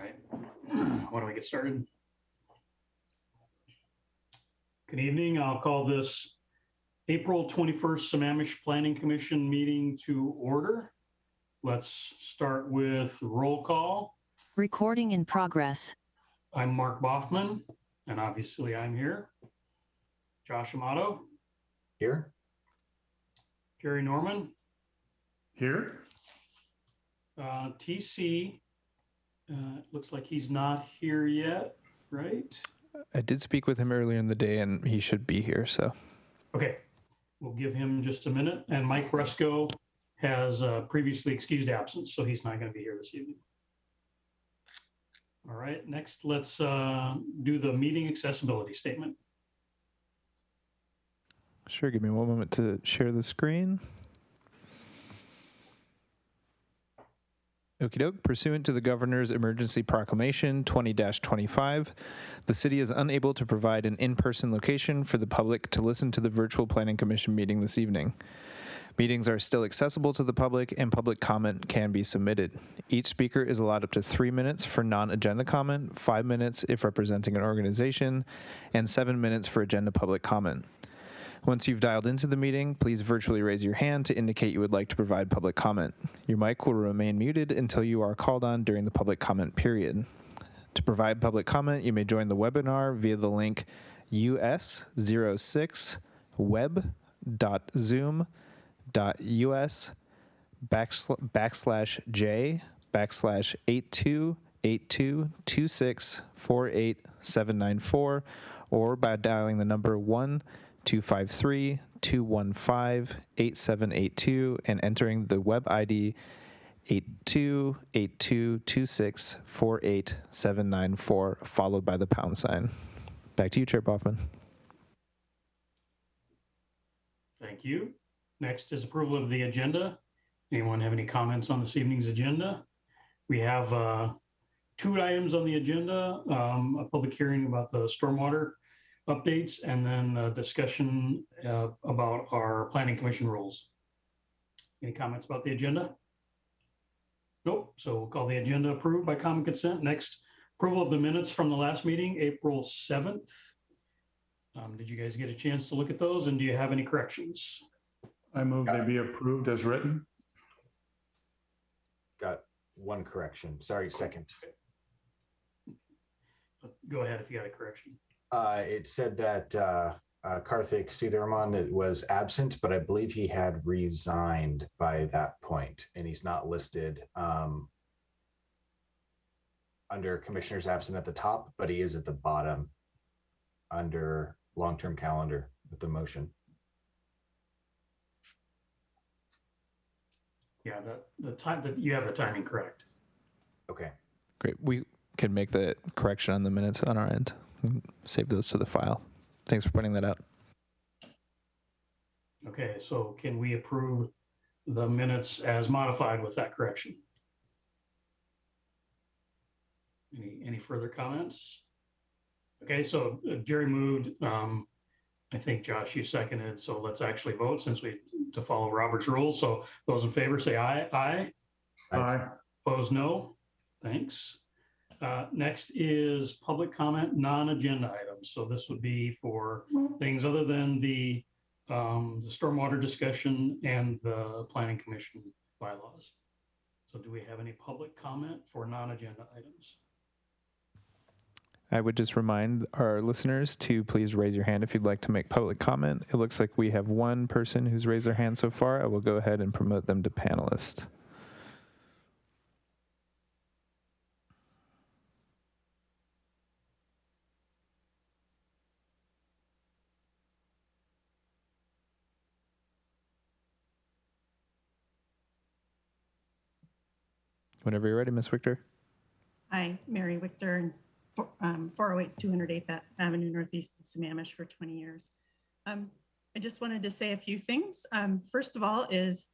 right. Why don't we get started? Good evening. I'll call this April 21st Sammamish Planning Commission meeting to order. Let's start with roll call. Recording in progress. I'm Mark Boffman, and obviously I'm here. Josh Amato. Here. Jerry Norman. Here. TC, looks like he's not here yet, right? I did speak with him earlier in the day and he should be here, so. Okay, we'll give him just a minute. And Mike Bresco has previously excused absence, so he's not going to be here this evening. All right, next let's do the meeting accessibility statement. Sure, give me one moment to share the screen. Okie doke. Pursuant to the Governor's Emergency Proclamation 20-25, the city is unable to provide an in-person location for the public to listen to the virtual Planning Commission meeting this evening. Meetings are still accessible to the public and public comment can be submitted. Each speaker is allowed up to 3 minutes for non-agenda comment, 5 minutes if representing an organization, and 7 minutes for agenda public comment. Once you've dialed into the meeting, please virtually raise your hand to indicate you would like to provide public comment. Your mic will remain muted until you are called on during the public comment period. To provide public comment, you may join the webinar via the link us06web.zoom.us/j/8282264874 or by dialing the number 1-253-215-8782 and entering the web ID 82822648-794 followed by the pound sign. Back to you, Chair Boffman. Thank you. Next is approval of the agenda. Anyone have any comments on this evening's agenda? We have 2 items on the agenda, a public hearing about the stormwater updates, and then a discussion about our Planning Commission rules. Any comments about the agenda? Nope. So we'll call the agenda approved by common consent. Next, approval of the minutes from the last meeting, April 7th. Did you guys get a chance to look at those, and do you have any corrections? I move they be approved as written. Got one correction. Sorry, second. Go ahead if you got a correction. It said that Karthik Sitaraman was absent, but I believe he had resigned by that point, and he's not listed under Commissioners absent at the top, but he is at the bottom under long-term calendar with the motion. Yeah, the time that you have the timing correct. Okay. Great. We can make the correction on the minutes on our end. Save those to the file. Thanks for pointing that out. Okay, so can we approve the minutes as modified with that correction? Any further comments? Okay, so Jerry moved. I think Josh, you seconded. So let's actually vote since to follow Robert's rules. So those in favor say aye. Aye. Aye. Opposed, no. Thanks. Next is public comment, non-agenda items. So this would be for things other than the stormwater discussion and the Planning Commission bylaws. So do we have any public comment for non-agenda items? I would just remind our listeners to please raise your hand if you'd like to make public comment. It looks like we have one person who's raised their hand so far. I will go ahead and promote them to panelist. Whenever you're ready, Ms. Victor. Hi, Mary Victor, 408 208th Avenue Northeast in Sammamish for 20 years. I just wanted to say a few things. First of all is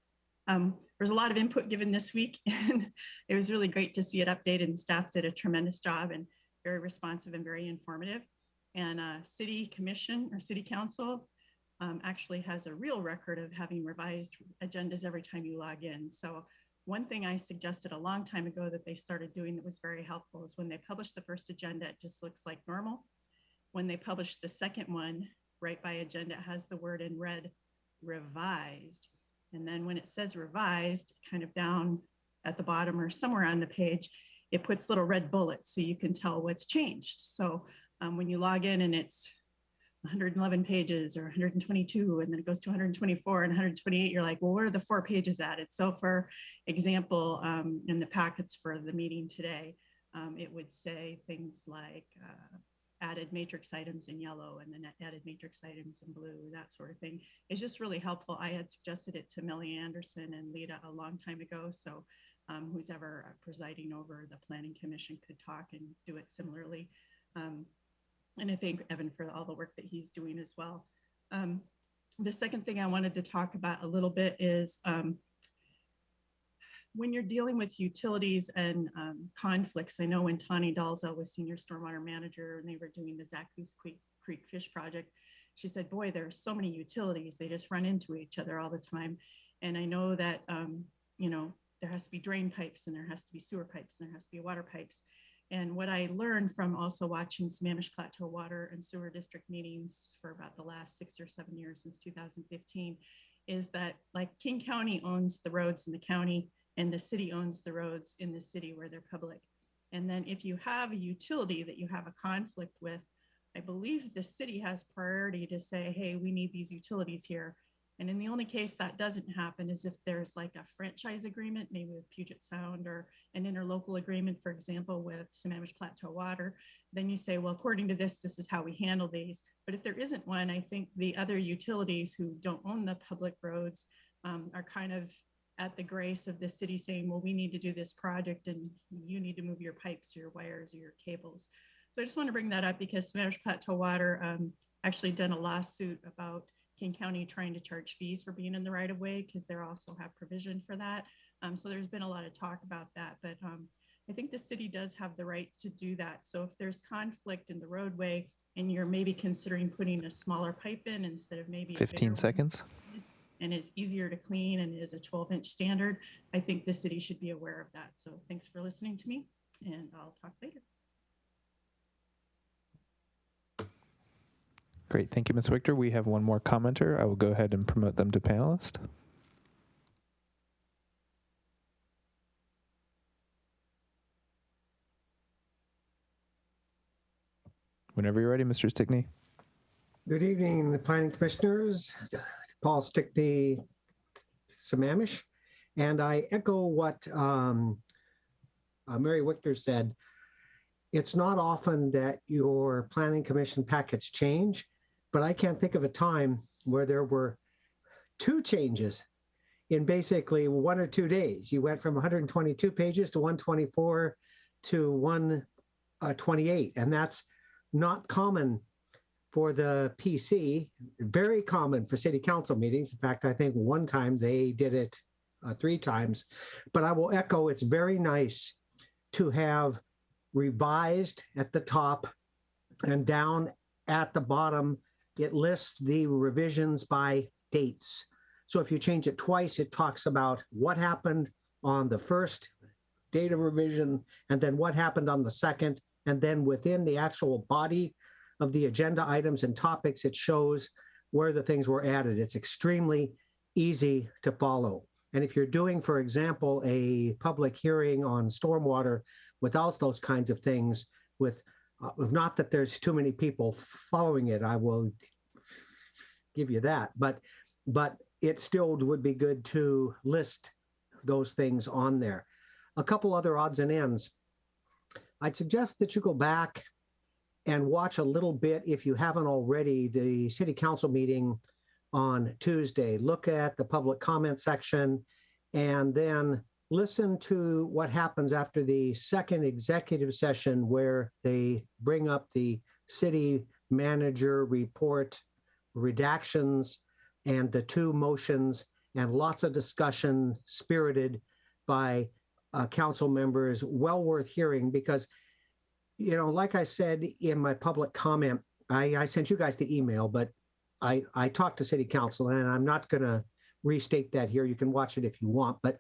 there's a lot of input given this week, and it was really great to see it updated, and staff did a tremendous job and very responsive and very informative. And City Commission or City Council actually has a real record of having revised agendas every time you log in. So One thing I suggested a long time ago that they started doing that was very helpful is when they publish the first agenda, it just looks like normal. When they publish the second one, right by agenda, it has the word in red, revised. And then when it says revised, kind of down at the bottom or somewhere on the page, it puts little red bullets so you can tell what's changed. So when you log in and it's 111 pages or 122, and then it goes to 124 and 128, you're like, well, where are the 4 pages added? So for example, in the packets for the meeting today, it would say things like added matrix items in yellow and then added matrix items in blue, that sort of thing. It's just really helpful. I had suggested it to Millie Anderson and Lita a long time ago. So who's ever presiding over the Planning Commission could talk and do it similarly. And I thank Evan for all the work that he's doing as well. The second thing I wanted to talk about a little bit is when you're dealing with utilities and conflicts. I know when Tawny Dalzell was senior stormwater manager and they were doing the Zaccoos Creek Fish Project, she said, boy, there are so many utilities, they just run into each other all the time. And I know that, you know, there has to be drain pipes and there has to be sewer pipes and there has to be water pipes. And what I learned from also watching Sammamish Plateau Water and Sewer District meetings for about the last 6 or 7 years since 2015 is that like King County owns the roads in the county and the city owns the roads in the city where they're public. And then if you have a utility that you have a conflict with, I believe the city has priority to say, hey, we need these utilities here. And in the only case that doesn't happen is if there's like a franchise agreement, maybe with Puget Sound, or an interlocal agreement, for example, with Sammamish Plateau Water, then you say, well, according to this, this is how we handle these. But if there isn't one, I think the other utilities who don't own the public roads are kind of at the grace of the city saying, well, we need to do this project and you need to move your pipes, your wires, or your cables. So I just want to bring that up because Sammamish Plateau Water actually done a lawsuit about King County trying to charge fees for being in the right of way because they also have provision for that. So there's been a lot of talk about that, but I think the city does have the right to do that. So if there's conflict in the roadway and you're maybe considering putting a smaller pipe in instead of maybe 15 seconds. And it's easier to clean and is a 12-inch standard, I think the city should be aware of that. So thanks for listening to me and I'll talk later. Great. Thank you, Ms. Wichter. We have one more commenter. I will go ahead and promote them to panelist. Whenever you're ready, Mr. Stickney. Good evening, the planning commissioners. Paul Stickney, Sammamish. And I echo what Mary Wichter said. It's not often that your planning commission packets change, but I can't think of a time where there were 2 changes in basically 1 or 2 days. You went from 122 pages to 124 to 128, and that's not common for the PC, very common for city council meetings. In fact, I think one time they did it 3 times, but I will echo, it's very nice to have revised at the top and down at the bottom, it lists the revisions by dates. So if you change it twice, it talks about what happened on the first date of revision and then what happened on the second. And then within the actual body of the agenda items and topics, it shows where the things were added. It's extremely easy to follow. And if you're doing, for example, a public hearing on stormwater without those kinds of things, with not that there's too many people following it, I will give you that, but it still would be good to list those things on there. A couple other odds and ends. I'd suggest that you go back and watch a little bit, if you haven't already, the city council meeting on Tuesday. Look at the public comment section and then listen to what happens after the second executive session where they bring up the city manager report redactions and the 2 motions and lots of discussion spirited by council members. Well worth hearing because, you know, like I said in my public comment, I sent you guys the email, but I talked to city council and I'm not going to restate that here. You can watch it if you want, but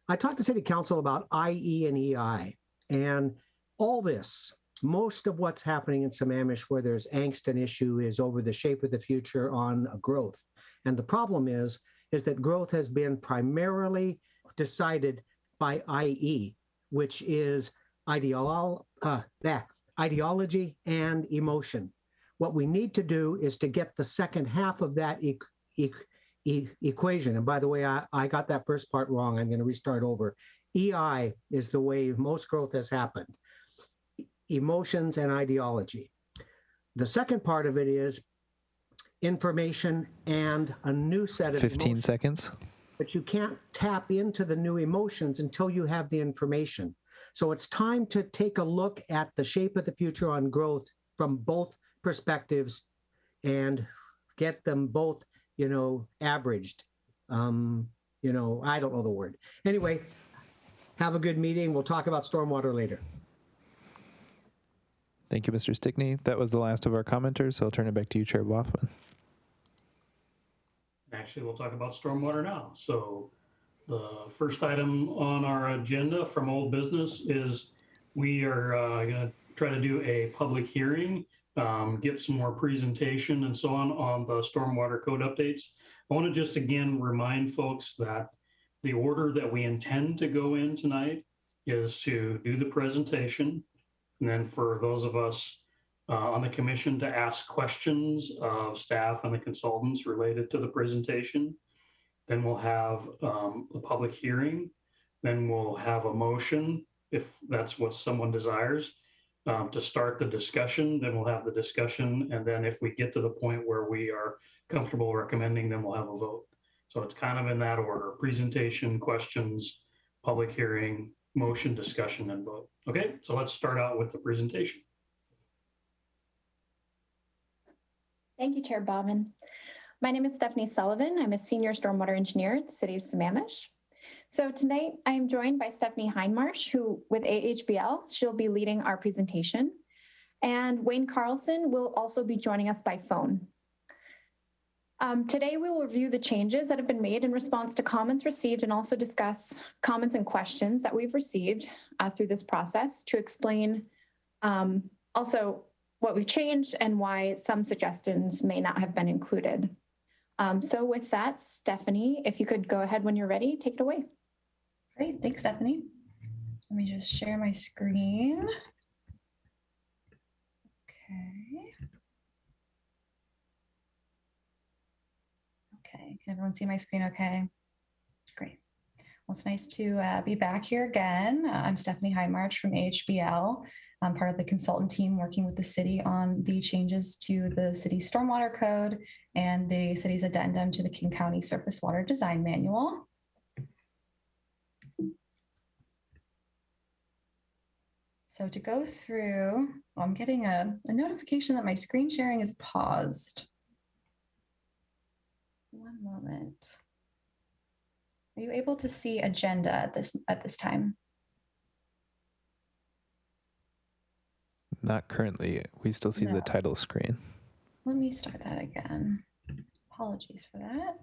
I talked to City Council about IE and EI, and all this, most of what's happening in Sammamish where there's angst and issue is over the shape of the future on growth. And the problem is that growth has been primarily decided by IE, which is ideology and emotion. What we need to do is to get the second half of that equation. And by the way, I got that first part wrong. I'm going to restart over. EI is the way most growth has happened. Emotions and ideology. The second part of it is information and a new set of 15 emotions. seconds. But you can't tap into the new emotions until you have the information. So it's time to take a look at the shape of the future on growth from both perspectives and get them both, averaged. I don't know the word. Anyway, have a good meeting. We'll talk about stormwater later. Thank you, Mr. Stickney. That was the last of our commenters, so I'll turn it back to you, Chair Boffman. Actually, we'll talk about stormwater now. So the first item on our agenda from old business is we are going to try to do a public hearing, get some more presentation and so on the stormwater code updates. I want to just again remind folks that the order that we intend to go in tonight is to do the presentation, and then for those of us on the commission to ask questions of staff and the consultants related to the presentation. Then we'll have a public hearing. Then we'll have a motion, if that's what someone desires, to start the discussion. Then we'll have the discussion. And then if we get to the point where we are comfortable recommending, then we'll have a vote. So it's kind of in that order: presentation, questions, public hearing, motion, discussion, and vote. Okay, so let's start out with the presentation. Thank you, Chair Bobbin. My name is Stephanie Sullivan. I'm a senior stormwater engineer at the City of Sammamish. So tonight I am joined by Stephanie Hindmarsh, who with AHBL, she'll be leading our presentation. And Wayne Carlson will also be joining us by phone. Today we will review the changes that have been made in response to comments received and also discuss comments and questions that we've received through this process to explain also what we've changed and why some suggestions may not have been included. So with that, Stephanie, if you could go ahead when you're ready, take it away. Great, thanks, Stephanie. Let me just share my screen. Okay. Okay, can everyone see my screen okay? Great. Well, it's nice to be back here again. I'm Stephanie Hindmarsh from AHBL. I'm part of the consultant team working with the city on the changes to the city's stormwater code and the city's addendum to the King County Surface Water Design Manual. So to go through, I'm getting a notification that my screen sharing is paused. One moment. Are you able to see agenda at this time? Not currently. We still see the title screen. Let me start that again. Apologies for that.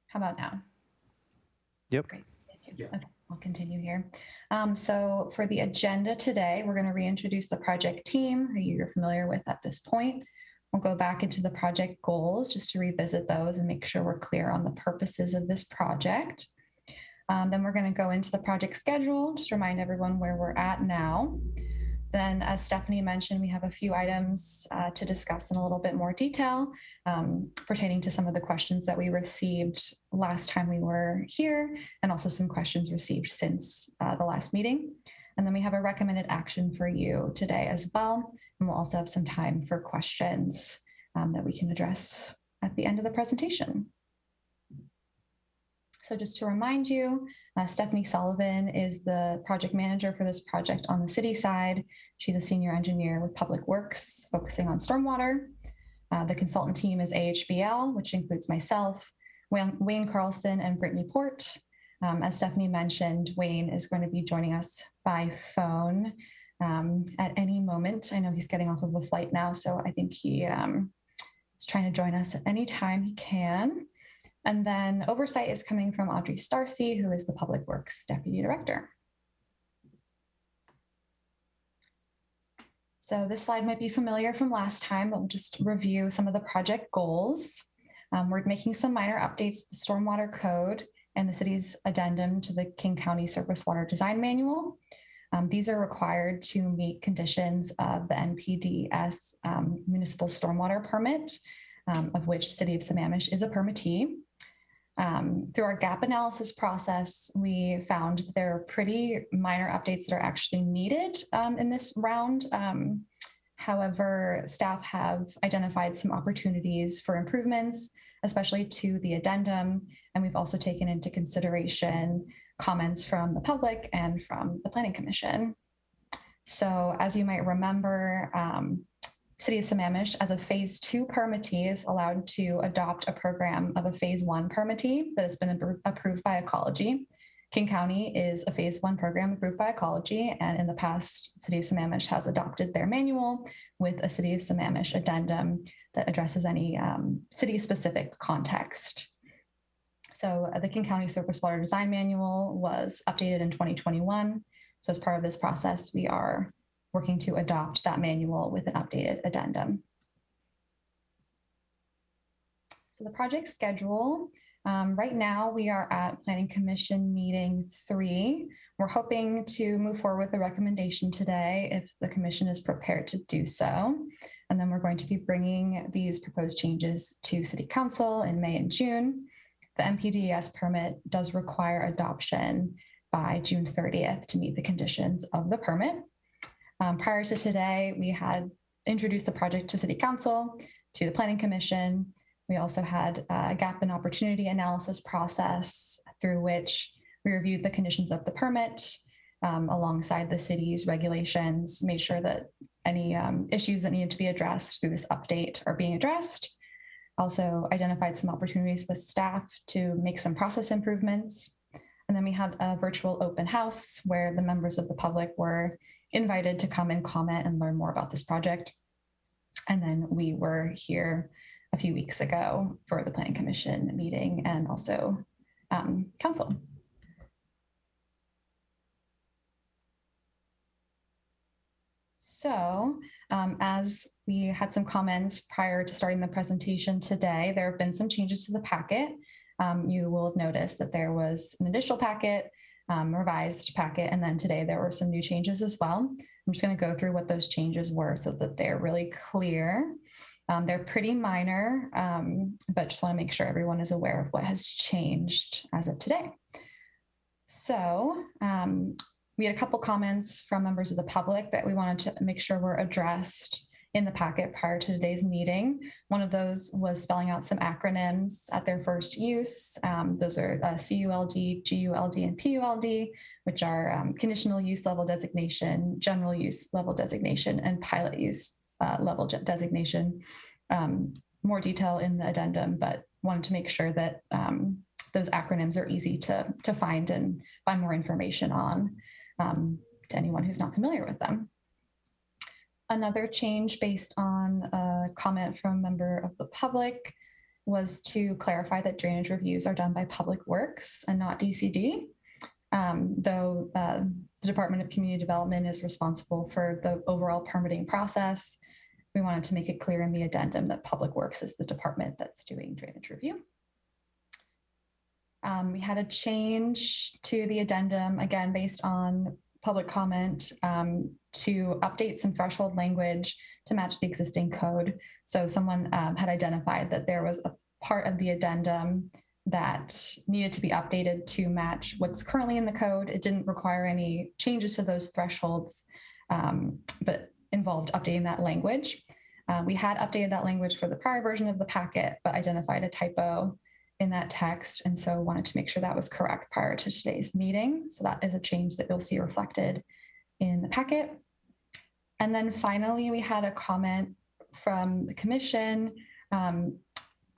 How about now? Yep. Great. Yeah. Okay, I'll continue here. So for the agenda today, we're going to reintroduce the project team, who you're familiar with at this point. We'll go back into the project goals just to revisit those and make sure we're clear on the purposes of this project. Then we're going to go into the project schedule, just remind everyone where we're at now. Then, as Stephanie mentioned, we have a few items to discuss in a little bit more detail pertaining to some of the questions that we received last time we were here, and also some questions received since the last meeting. And then we have a recommended action for you today as well. And we'll also have some time for questions that we can address at the end of the presentation. So just to remind you, Stephanie Sullivan is the project manager for this project on the city side. She's a senior engineer with Public Works, focusing on stormwater. The consultant team is AHBL, which includes myself, Wayne Carlson, and Brittany Port. As Stephanie mentioned, Wayne is going to be joining us by phone at any moment. I know he's getting off of a flight now, so I think he is trying to join us at any time he can. And then oversight is coming from Audrey Starcy, who is the Public Works Deputy Director. So this slide might be familiar from last time, but we'll just review some of the project goals. We're making some minor updates to the stormwater code and the city's addendum to the King County Surface Water Design Manual. These are required to meet conditions of the NPDES municipal stormwater permit, of which City of Sammamish is a permittee. Through our gap analysis process, we found that there are pretty minor updates that are actually needed in this round. However, staff have identified some opportunities for improvements, especially to the addendum, and we've also taken into consideration comments from the public and from the Planning Commission. So as you might remember, City of Sammamish, as a phase 2 permittee, is allowed to adopt a program of a phase 1 permittee that has been approved by Ecology. King County is a phase 1 program approved by Ecology, and in the past, City of Sammamish has adopted their manual with a City of Sammamish addendum that addresses any city-specific context. So the King County Surface Water Design Manual was updated in 2021. So as part of this process, we are working to adopt that manual with an updated addendum. So the project schedule, right now we are at Planning Commission meeting 3. We're hoping to move forward with the recommendation today if the commission is prepared to do so. And then we're going to be bringing these proposed changes to City Council in May and June. The NPDES permit does require adoption by June 30th to meet the conditions of the permit. Prior to today, we had introduced the project to City Council, to the Planning Commission. We also had a gap and opportunity analysis process through which we reviewed the conditions of the permit alongside the city's regulations, made sure that any issues that needed to be addressed through this update are being addressed. Also identified some opportunities with staff to make some process improvements. And then we had a virtual open house where the members of the public were invited to come and comment and learn more about this project. And then we were here a few weeks ago for the Planning Commission meeting and also council. So as we had some comments prior to starting the presentation today, there have been some changes to the packet. You will have noticed that there was an initial packet, revised packet, and then today there were some new changes as well. I'm just going to go through what those changes were so that they're really clear. They're pretty minor, but just want to make sure everyone is aware of what has changed as of today. So we had a couple comments from members of the public that we wanted to make sure were addressed in the packet prior to today's meeting. One of those was spelling out some acronyms at their first use. Those are CULD, GULD, and PULD, which are conditional use level designation, general use level designation, and pilot use level designation. More detail in the addendum, but wanted to make sure that those acronyms are easy to find and find more information on to anyone who's not familiar with them. Another change based on a comment from a member of the public was to clarify that drainage reviews are done by Public Works and not DCD. Though the Department of Community Development is responsible for the overall permitting process, we wanted to make it clear in the addendum that Public Works is the department that's doing drainage review. We had a change to the addendum, again, based on public comment, to update some threshold language to match the existing code. So someone had identified that there was a part of the addendum that needed to be updated to match what's currently in the code. It didn't require any changes to those thresholds, but involved updating that language. We had updated that language for the prior version of the packet, but identified a typo in that text, and so wanted to make sure that was correct prior to today's meeting. So that is a change that you'll see reflected in the packet. And then finally, we had a comment from the commission on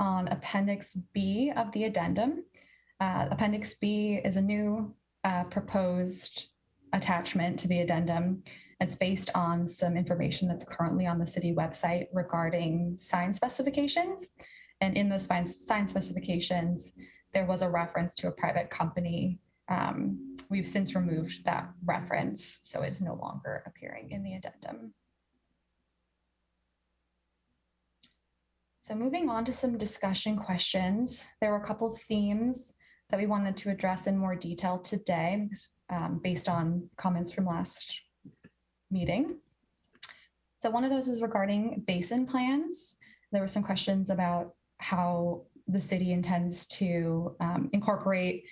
Appendix B of the addendum. Appendix B is a new proposed attachment to the addendum. It's based on some information that's currently on the city website regarding sign specifications. And in those sign specifications, there was a reference to a private company. We've since removed that reference, so it's no longer appearing in the addendum. So moving on to some discussion questions, there were a couple of themes that we wanted to address in more detail today, based on comments from last meeting. So one of those is regarding basin plans. There were some questions about how the city intends to incorporate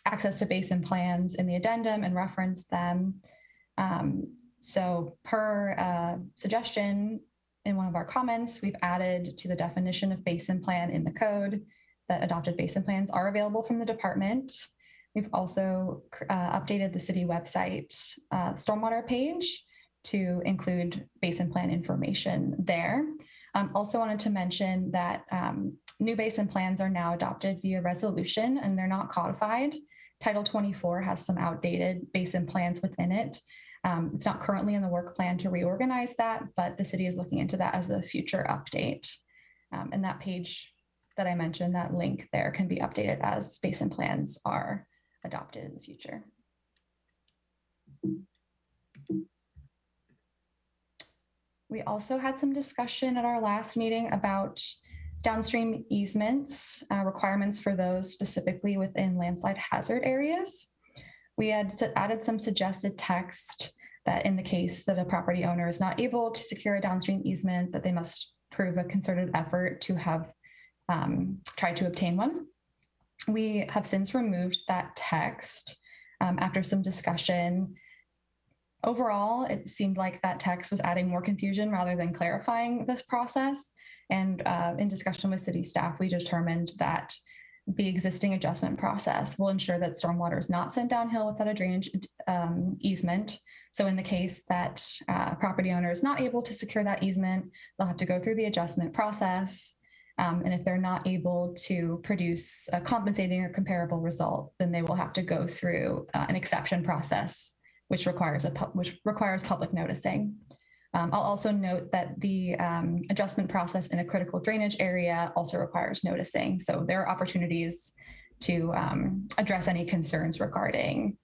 access to basin plans in the addendum and reference them. So per suggestion in one of our comments, we've added to the definition of basin plan in the code that adopted basin plans are available from the department. We've also updated the city website stormwater page to include basin plan information there. Also wanted to mention that new basin plans are now adopted via resolution and they're not codified. Title 24 has some outdated basin plans within it. It's not currently in the work plan to reorganize that, but the city is looking into that as a future update. And that page that I mentioned, that link there can be updated as basin plans are adopted in the future. We also had some discussion at our last meeting about downstream easements, requirements for those specifically within landslide hazard areas. We had added some suggested text that in the case that a property owner is not able to secure a downstream easement, that they must prove a concerted effort to have tried to obtain one. We have since removed that text after some discussion. Overall, it seemed like that text was adding more confusion rather than clarifying this process. And in discussion with city staff, we determined that the existing adjustment process will ensure that stormwater is not sent downhill without a drainage easement. So in the case that a property owner is not able to secure that easement, they'll have to go through the adjustment process. And if they're not able to produce a compensating or comparable result, then they will have to go through an exception process, which requires public noticing. I'll also note that the adjustment process in a critical drainage area also requires noticing. So there are opportunities to address any concerns regarding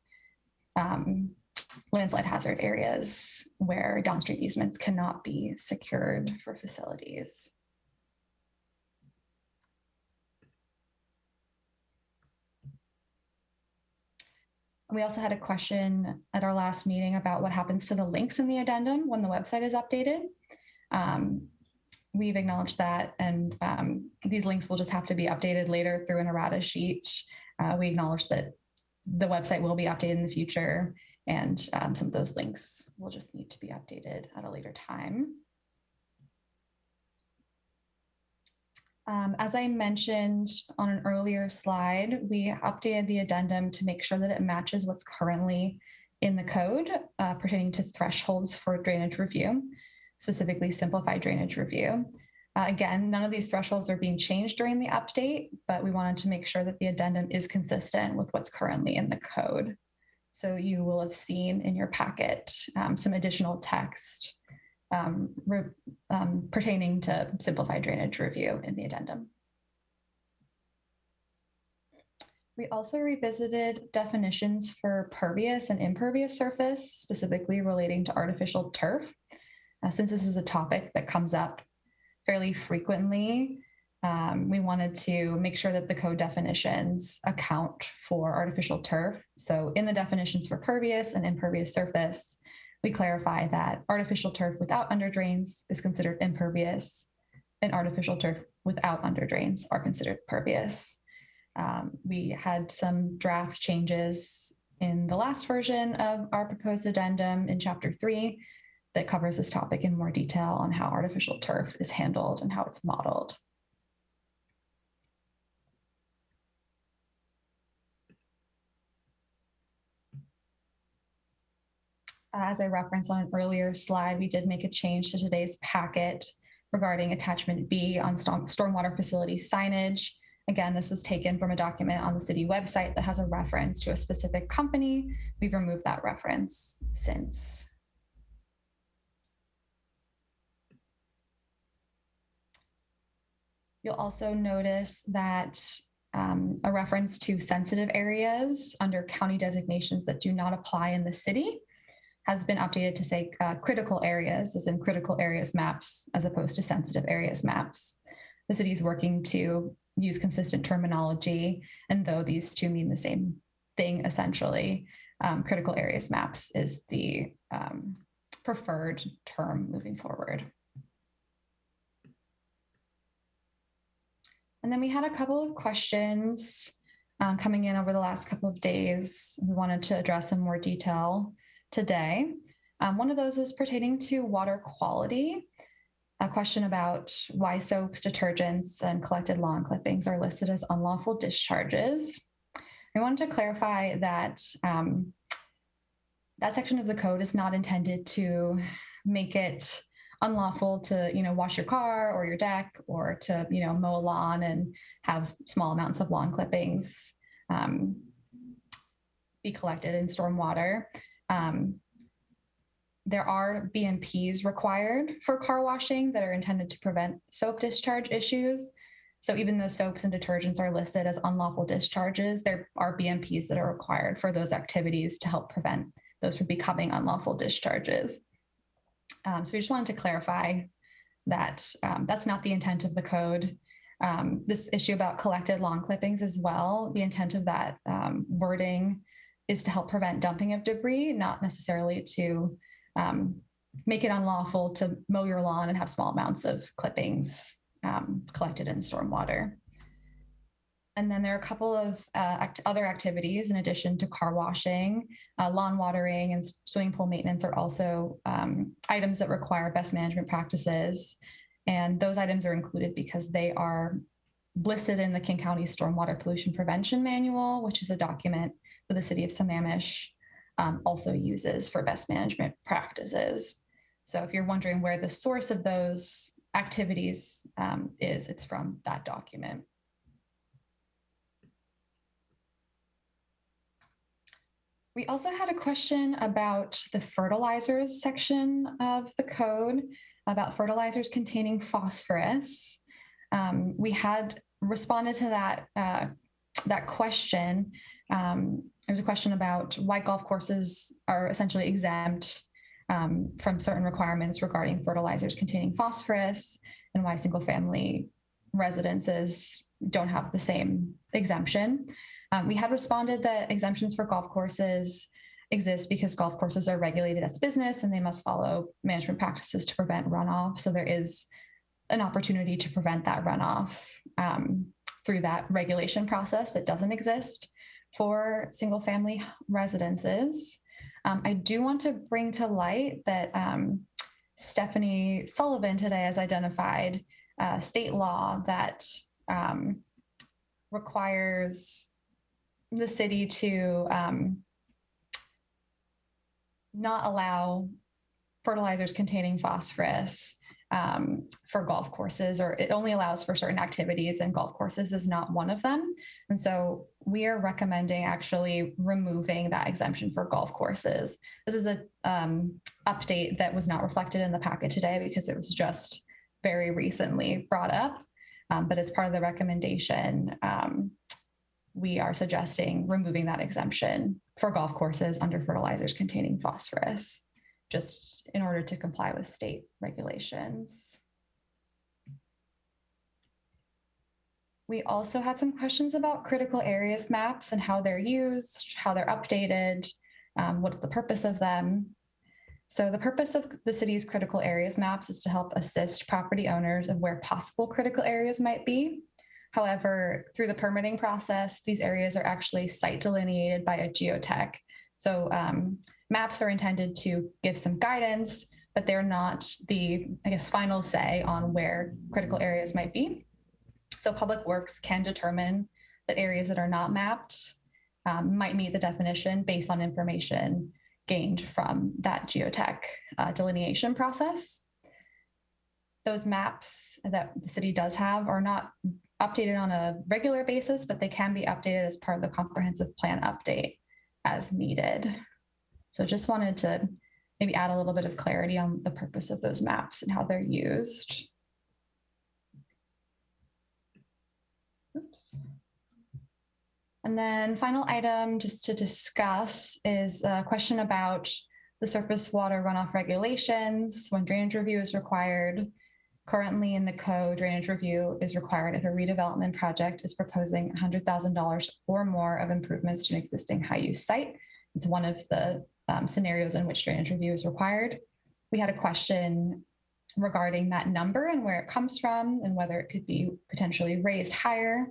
landslide hazard areas where downstream easements cannot be secured for facilities. We also had a question at our last meeting about what happens to the links in the addendum when the website is updated. We've acknowledged that, and these links will just have to be updated later through an errata sheet. We acknowledge that the website will be updated in the future, and some of those links will just need to be updated at a later time. As I mentioned on an earlier slide, we updated the addendum to make sure that it matches what's currently in the code pertaining to thresholds for drainage review, specifically simplified drainage review. Again, none of these thresholds are being changed during the update, but we wanted to make sure that the addendum is consistent with what's currently in the code. So you will have seen in your packet some additional text pertaining to simplified drainage review in the addendum. We also revisited definitions for pervious and impervious surface, specifically relating to artificial turf. Since this is a topic that comes up fairly frequently, we wanted to make sure that the code definitions account for artificial turf. So in the definitions for pervious and impervious surface, we clarify that artificial turf without underdrains is considered impervious, and artificial turf without underdrains are considered pervious. We had some draft changes in the last version of our proposed addendum in Chapter 3 that covers this topic in more detail on how artificial turf is handled and how it's modeled. As I referenced on an earlier slide, we did make a change to today's packet regarding attachment B on stormwater facility signage. Again, this was taken from a document on the city website that has a reference to a specific company. We've removed that reference since. You'll also notice that a reference to sensitive areas under county designations that do not apply in the city has been updated to say critical areas, as in critical areas maps, as opposed to sensitive areas maps. The city is working to use consistent terminology, and though these two mean the same thing, essentially, critical areas maps is the preferred term moving forward. And then we had a couple of questions coming in over the last couple of days we wanted to address in more detail today. One of those was pertaining to water quality, a question about why soaps, detergents, and collected lawn clippings are listed as unlawful discharges. We wanted to clarify that that section of the code is not intended to make it unlawful to, wash your car or your deck, or to, mow a lawn and have small amounts of lawn clippings be collected in stormwater. There are BMPs required for car washing that are intended to prevent soap discharge issues. So even though soaps and detergents are listed as unlawful discharges, there are BMPs that are required for those activities to help prevent those from becoming unlawful discharges. So we just wanted to clarify that that's not the intent of the code. This issue about collected lawn clippings as well, the intent of that wording is to help prevent dumping of debris, not necessarily to make it unlawful to mow your lawn and have small amounts of clippings collected in stormwater. And then there are a couple of other activities in addition to car washing. Lawn watering and swimming pool maintenance are also items that require best management practices. And those items are included because they are listed in the King County Stormwater Pollution Prevention Manual, which is a document that the city of Sammamish also uses for best management practices. So if you're wondering where the source of those activities is, it's from that document. We also had a question about the fertilizers section of the code, about fertilizers containing phosphorus. We had responded to that question. There was a question about why golf courses are essentially exempt from certain requirements regarding fertilizers containing phosphorus, and why single-family residences don't have the same exemption. We had responded that exemptions for golf courses exist because golf courses are regulated as business and they must follow management practices to prevent runoff. So there is an opportunity to prevent that runoff through that regulation process that doesn't exist for single family residences. I do want to bring to light that Stephanie Sullivan today has identified state law that requires the city to not allow fertilizers containing phosphorus for golf courses, or it only allows for certain activities, and golf courses is not one of them. And so we are recommending actually removing that exemption for golf courses. This is a update that was not reflected in the packet today because it was just very recently brought up. But as part of the recommendation, we are suggesting removing that exemption for golf courses under fertilizers containing phosphorus, just in order to comply with state regulations. We also had some questions about critical areas maps and how they're used, how they're updated, what's the purpose of them. So the purpose of the city's critical areas maps is to help assist property owners of where possible critical areas might be. However, through the permitting process, these areas are actually site delineated by a geotech. So maps are intended to give some guidance, but they're not the, final say on where critical areas might be. So Public Works can determine that areas that are not mapped might meet the definition based on information gained from that geotech delineation process. Those maps that the city does have are not updated on a regular basis, but they can be updated as part of the comprehensive plan update as needed. So just wanted to maybe add a little bit of clarity on the purpose of those maps and how they're used. Oops. And then final item just to discuss is a question about the surface water runoff regulations when drainage review is required. Currently in the code, drainage review is required if a redevelopment project is proposing $100,000 or more of improvements to an existing high-use site. It's one of the scenarios in which drainage review is required. We had a question regarding that number and where it comes from and whether it could be potentially raised higher.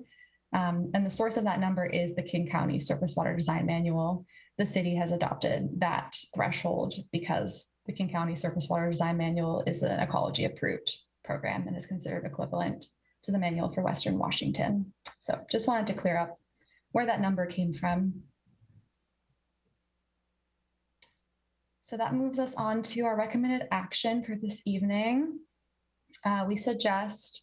And the source of that number is the King County Surface Water Design Manual. The city has adopted that threshold because the King County Surface Water Design Manual is an ecology approved program and is considered equivalent to the manual for Western Washington. So just wanted to clear up where that number came from. So that moves us on to our recommended action for this evening. We suggest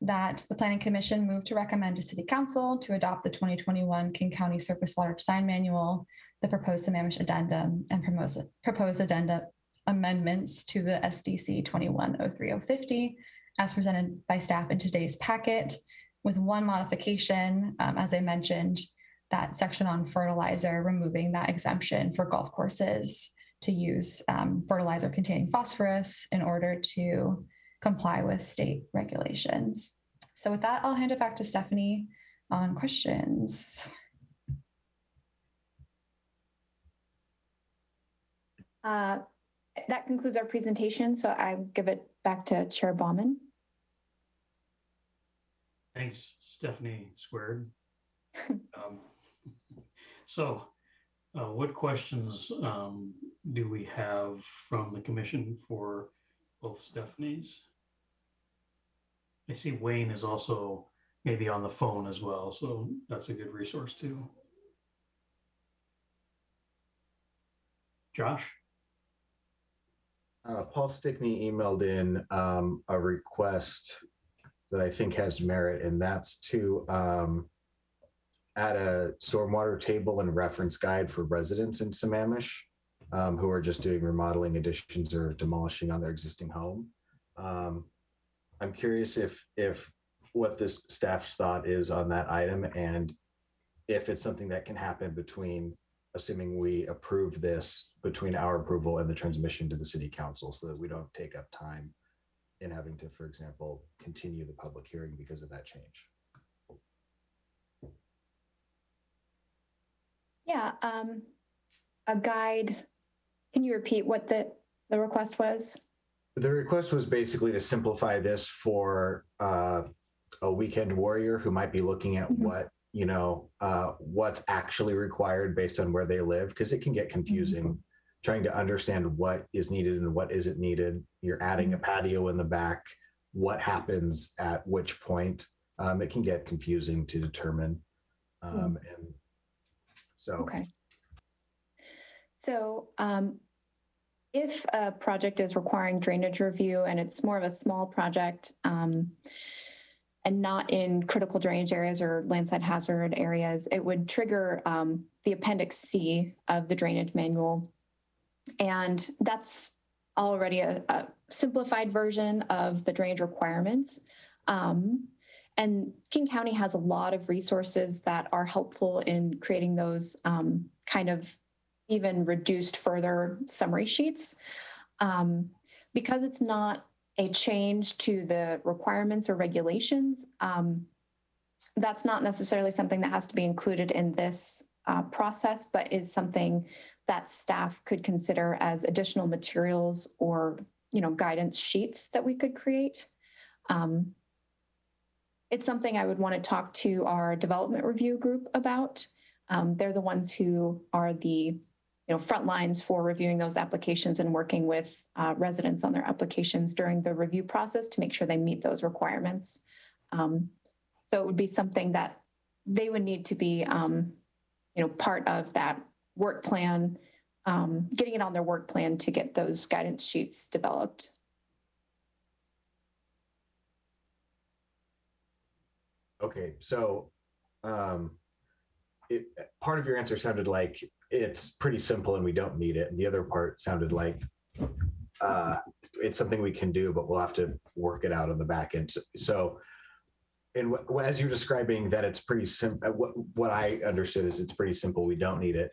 that the Planning Commission move to recommend to City Council to adopt the 2021 King County Surface Water Design Manual, the proposed Sammamish addendum, and proposed addenda amendments to the SDC 21-03050 as presented by staff in today's packet, with one modification, as I mentioned, that section on fertilizer, removing that exemption for golf courses to use fertilizer containing phosphorus in order to comply with state regulations. So with that, I'll hand it back to Stephanie on questions. That concludes our presentation, so I give it back to Chair Bauman. Thanks, Stephanie Squared. What questions do we have from the commission for both Stephanies? I see Wayne is also maybe on the phone as well, so that's a good resource too. Josh? Paul Stickney emailed in a request that I think has merit, and that's to add a stormwater table and reference guide for residents in Sammamish who are just doing remodeling, additions, or demolishing on their existing home. I'm curious if what this staff's thought is on that item, and if it's something that can happen between, assuming we approve this, between our approval and the transmission to the city council, so that we don't take up time in having to, for example, continue the public hearing because of that change. Yeah, a guide. Can you repeat what the request was? The request was basically to simplify this for a weekend warrior who might be looking at what, what's actually required based on where they live, because it can get confusing trying to understand what is needed and what isn't needed. You're adding a patio in the back. What happens at which point? It can get confusing to determine. And so. Okay. So if a project is requiring drainage review and it's more of a small project and not in critical drainage areas or landslide hazard areas, it would trigger the Appendix C of the drainage manual. And that's already a simplified version of the drainage requirements. And King County has a lot of resources that are helpful in creating those kind of even reduced further summary sheets. Because it's not a change to the requirements or regulations, that's not necessarily something that has to be included in this process, but is something that staff could consider as additional materials or, guidance sheets that we could create. It's something I would want to talk to our development review group about. They're the ones who are the front lines for reviewing those applications and working with residents on their applications during the review process to make sure they meet those requirements. So it would be something that they would need to be, part of that work plan, getting it on their work plan to get those guidance sheets developed. Okay, so part of your answer sounded like it's pretty simple and we don't need it. And the other part sounded like it's something we can do, but we'll have to work it out on the back end. So And as you're describing that, it's pretty simple. What I understood is it's pretty simple. We don't need it.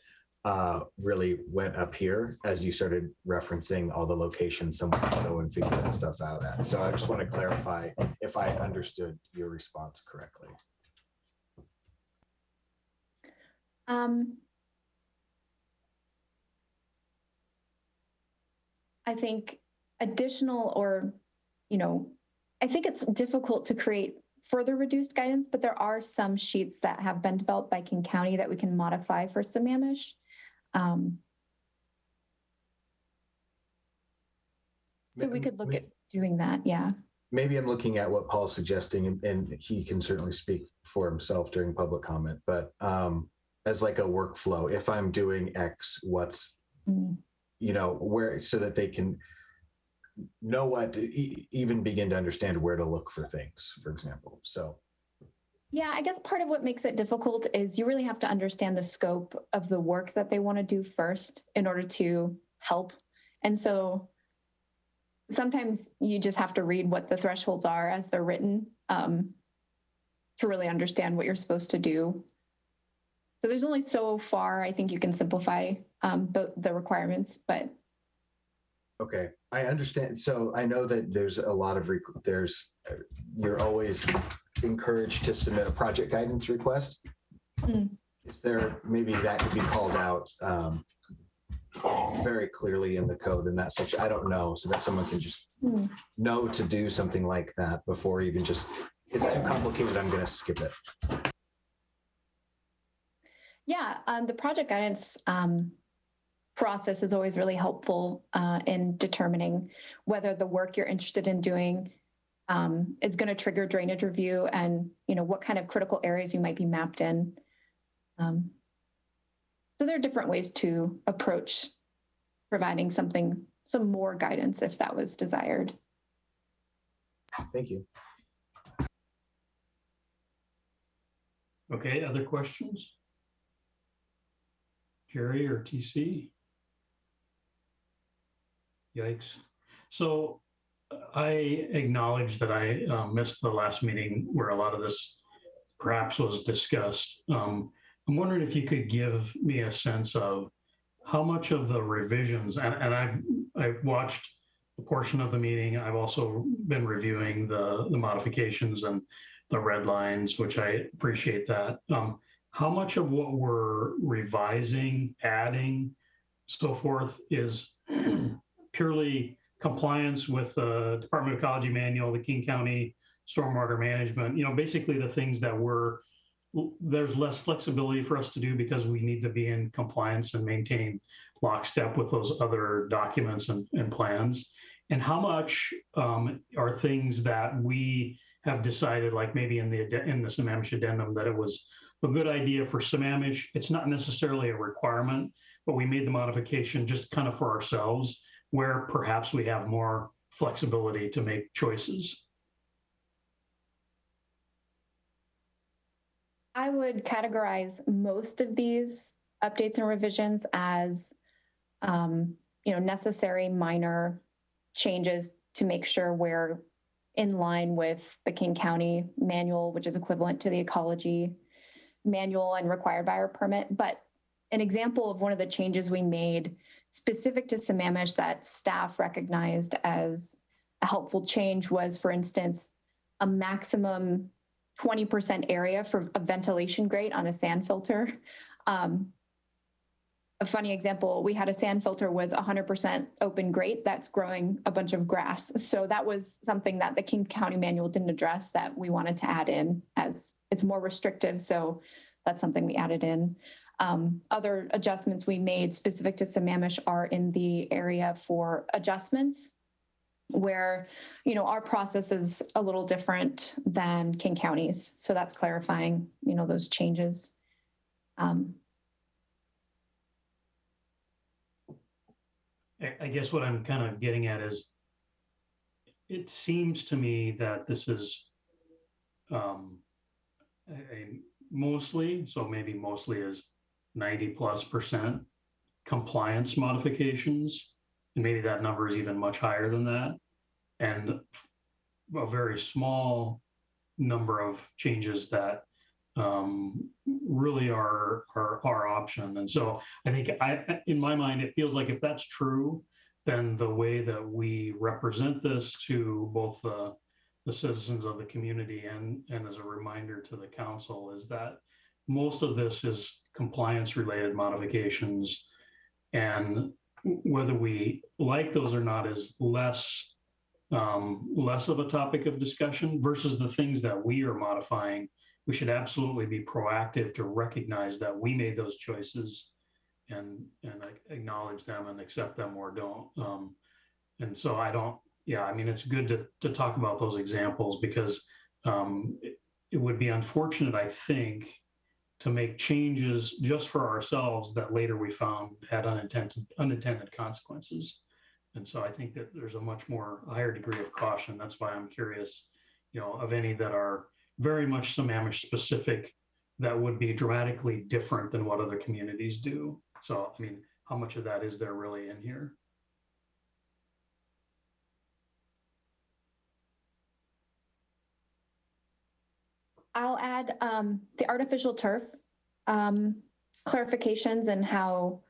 Really went up here as you started referencing all the locations someone can go and figure that stuff out at. So I just want to clarify if I understood your response correctly. I think additional or, I think it's difficult to create further reduced guidance, but there are some sheets that have been developed by King County that we can modify for Sammamish. So we could look at doing that, yeah. Maybe I'm looking at what Paul's suggesting, and he can certainly speak for himself during public comment, but as like a workflow, if I'm doing X, what's, where, so that they can know what to even begin to understand where to look for things, for example. So yeah, I guess part of what makes it difficult is you really have to understand the scope of the work that they want to do first in order to help. And so sometimes you just have to read what the thresholds are as they're written to really understand what you're supposed to do. So there's only so far I think you can simplify the requirements, but. Okay, I understand. So I know that there's a lot of, you're always encouraged to submit a project guidance request. Is there, maybe that could be called out very clearly in the code in that section? I don't know, so that someone can just know to do something like that before even just, it's too complicated, I'm gonna skip it. Yeah, the project guidance process is always really helpful in determining whether the work you're interested in doing is going to trigger drainage review and what kind of critical areas you might be mapped in. So there are different ways to approach providing some more guidance if that was desired. Thank you. Okay, other questions? Jerry or TC? Yikes. So I acknowledge that I missed the last meeting where a lot of this perhaps was discussed. I'm wondering if you could give me a sense of how much of the revisions, and I've watched a portion of the meeting. I've also been reviewing the modifications and the red lines, which I appreciate that. How much of what we're revising, adding, so forth is purely compliance with the Department of Ecology manual, the King County stormwater management, basically the things that there's less flexibility for us to do because we need to be in compliance and maintain lockstep with those other documents and plans. And how much are things that we have decided, like maybe in the Sammamish addendum, that it was a good idea for Sammamish. It's not necessarily a requirement, but we made the modification just kind of for ourselves, where perhaps we have more flexibility to make choices. I would categorize most of these updates and revisions as, necessary minor changes to make sure we're in line with the King County manual, which is equivalent to the ecology manual and required by our permit. But an example of one of the changes we made specific to Sammamish that staff recognized as a helpful change was, for instance, a maximum 20% area for a ventilation grate on a sand filter. A funny example, we had a sand filter with 100% open grate that's growing a bunch of grass. So that was something that the King County manual didn't address that we wanted to add in, as it's more restrictive. So that's something we added in. Other adjustments we made specific to Sammamish are in the area for adjustments, where our process is a little different than King County's. So that's clarifying those changes. I guess what I'm kind of getting at is, it seems to me that this is mostly is 90+% compliance modifications. And maybe that number is even much higher than that. And a very small number of changes that really are our option. And so I think in my mind, it feels like if that's true, then the way that we represent this to both the citizens of the community and as a reminder to the council is that most of this is compliance related modifications, and whether we like those or not is less of a topic of discussion versus the things that we are modifying. We should absolutely be proactive to recognize that we made those choices and acknowledge them and accept them or don't. And so I mean, it's good to talk about those examples because it would be unfortunate, I think, to make changes just for ourselves that later we found had unintended consequences. And so I think that there's a much higher degree of caution. That's why I'm curious, of any that are very much Sammamish specific that would be dramatically different than what other communities do. So, I mean, how much of that is there really in here? I'll add the artificial turf clarifications and how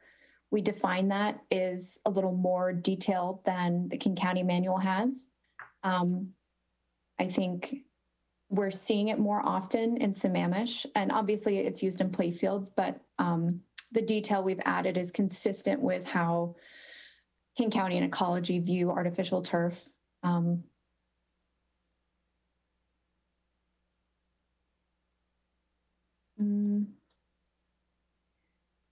we define that is a little more detailed than the King County manual has. I think we're seeing it more often in Sammamish, and obviously it's used in play fields, but the detail we've added is consistent with how King County and ecology view artificial turf.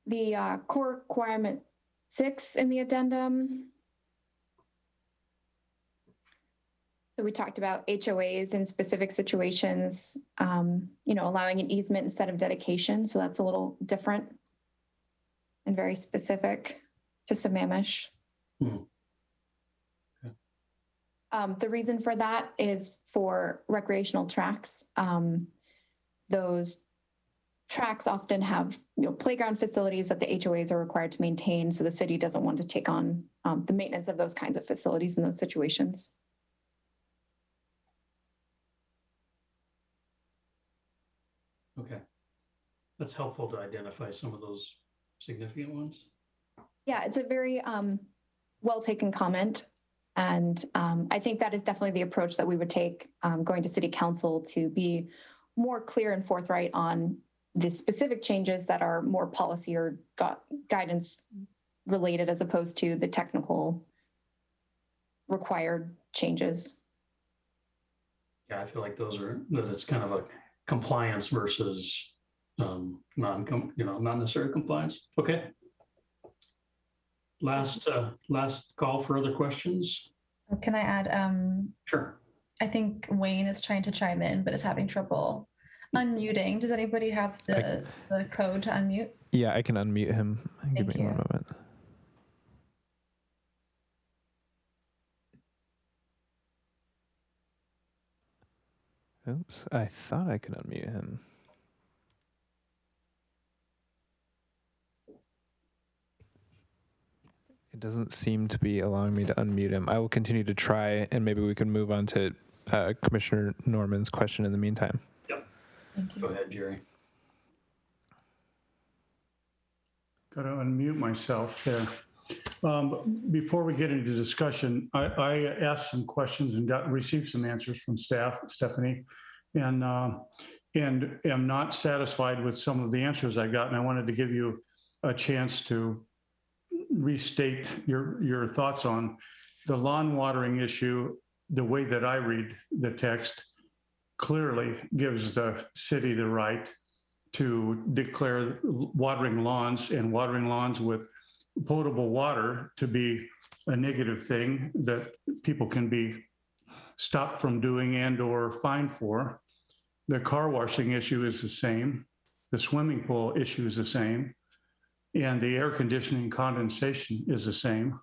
The core requirement 6 in the addendum. So we talked about HOAs in specific situations, allowing an easement instead of dedication. So that's a little different and very specific to Sammamish. Hmm. Okay. The reason for that is for recreational tracks. Those tracks often have playground facilities that the HOAs are required to maintain, so the city doesn't want to take on the maintenance of those kinds of facilities in those situations. Okay, that's helpful to identify some of those significant ones. Yeah, it's a very well taken comment, and I think that is definitely the approach that we would take going to City Council to be more clear and forthright on the specific changes that are more policy or guidance related as opposed to the technical required changes. Yeah, I feel like that it's kind of a compliance versus not necessarily compliance. Okay. Last call for other questions. Can I add? Sure. I think Wayne is trying to chime in, but is having trouble unmuting. Does anybody have the code to unmute? Yeah, I can unmute him. Give me 1 moment. Oops, I thought I could unmute him. It doesn't seem to be allowing me to unmute him. I will continue to try, and maybe we can move on to Commissioner Norman's question in the meantime. Yep. Go ahead, Jerry. Got to unmute myself there. Before we get into discussion, I asked some questions and received some answers from staff, Stephanie, and am not satisfied with some of the answers I got. And I wanted to give you a chance to restate your thoughts on the lawn watering issue. The way that I read the text clearly gives the city the right to declare watering lawns and watering lawns with potable water to be a negative thing that people can be stopped from doing and or fined for. The car washing issue is the same. The swimming pool issue is the same. And the air conditioning condensation is the same.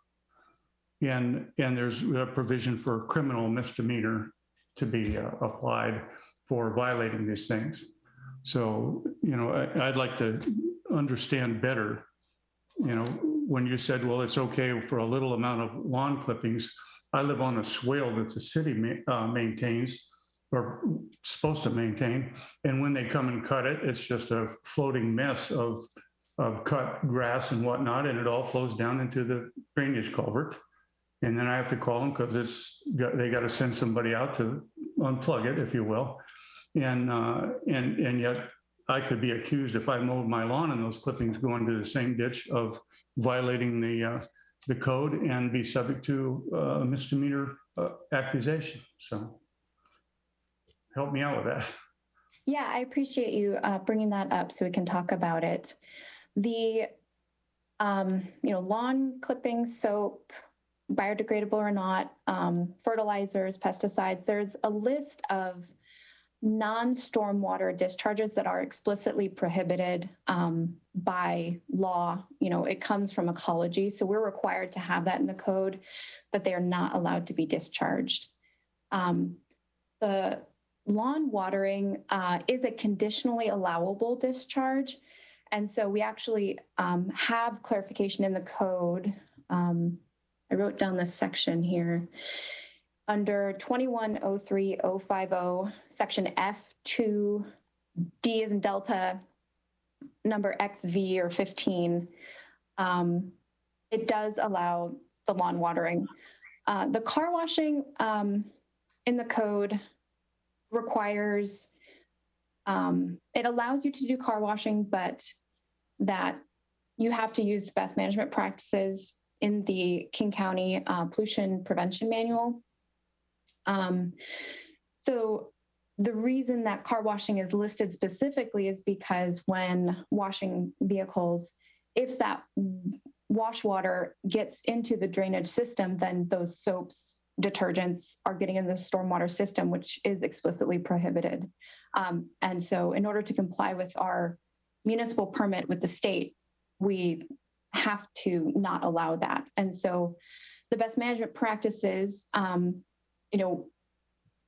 And there's a provision for criminal misdemeanor to be applied for violating these things. So, I'd like to understand better, when you said, well, it's okay for a little amount of lawn clippings. I live on a swale that the city maintains. or supposed to maintain. And when they come and cut it, it's just a floating mess of cut grass and whatnot, and it all flows down into the drainage culvert. And then I have to call them because they got to send somebody out to unplug it, if you will. And yet I could be accused, if I mowed my lawn and those clippings go into the same ditch, of violating the code and be subject to a misdemeanor accusation. So help me out with that. Yeah, I appreciate you bringing that up so we can talk about it. The lawn clippings, soap, biodegradable or not, fertilizers, pesticides, there's a list of non-stormwater discharges that are explicitly prohibited by law. It comes from ecology, so we're required to have that in the code, that they are not allowed to be discharged. The lawn watering is a conditionally allowable discharge, and so we actually have clarification in the code. I wrote down this section here. Under 2103.050, section F2, D as in Delta, number XV or 15, it does allow the lawn watering. The car washing in the code requires, it allows you to do car washing, but that you have to use the best management practices in the King County Pollution Prevention Manual. So the reason that car washing is listed specifically is because when washing vehicles, if that wash water gets into the drainage system, then those soaps, detergents are getting in the stormwater system, which is explicitly prohibited. And so in order to comply with our municipal permit with the state, we have to not allow that. And so the best management practices,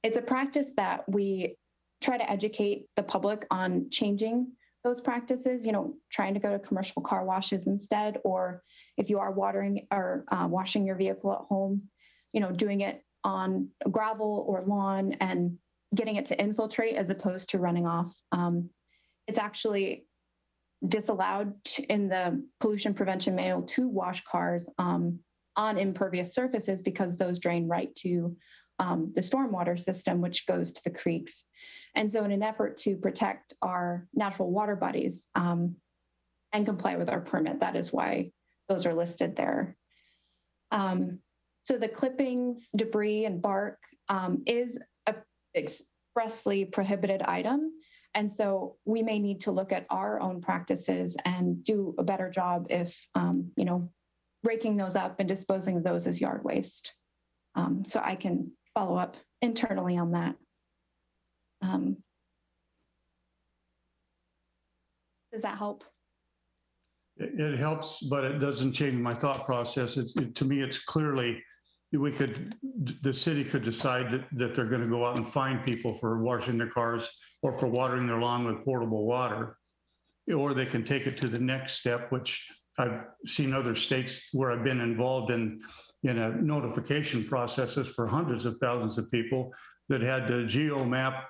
it's a practice that we try to educate the public on changing those practices, trying to go to commercial car washes instead, or if you are watering or washing your vehicle at home, doing it on gravel or lawn and getting it to infiltrate as opposed to running off. It's actually disallowed in the pollution prevention manual to wash cars on impervious surfaces because those drain right to the stormwater system, which goes to the creeks. And so in an effort to protect our natural water bodies and comply with our permit, that is why those are listed there. So the clippings, debris, and bark is an expressly prohibited item. And so we may need to look at our own practices and do a better job if, breaking those up and disposing of those as yard waste. So I can follow up internally on that. Does that help? It helps, but it doesn't change my thought process. To me, it's clearly, the city could decide that they're going to go out and fine people for washing their cars or for watering their lawn with portable water, or they can take it to the next step, which I've seen other states where I've been involved in a notification processes for hundreds of thousands of people that had to geo-map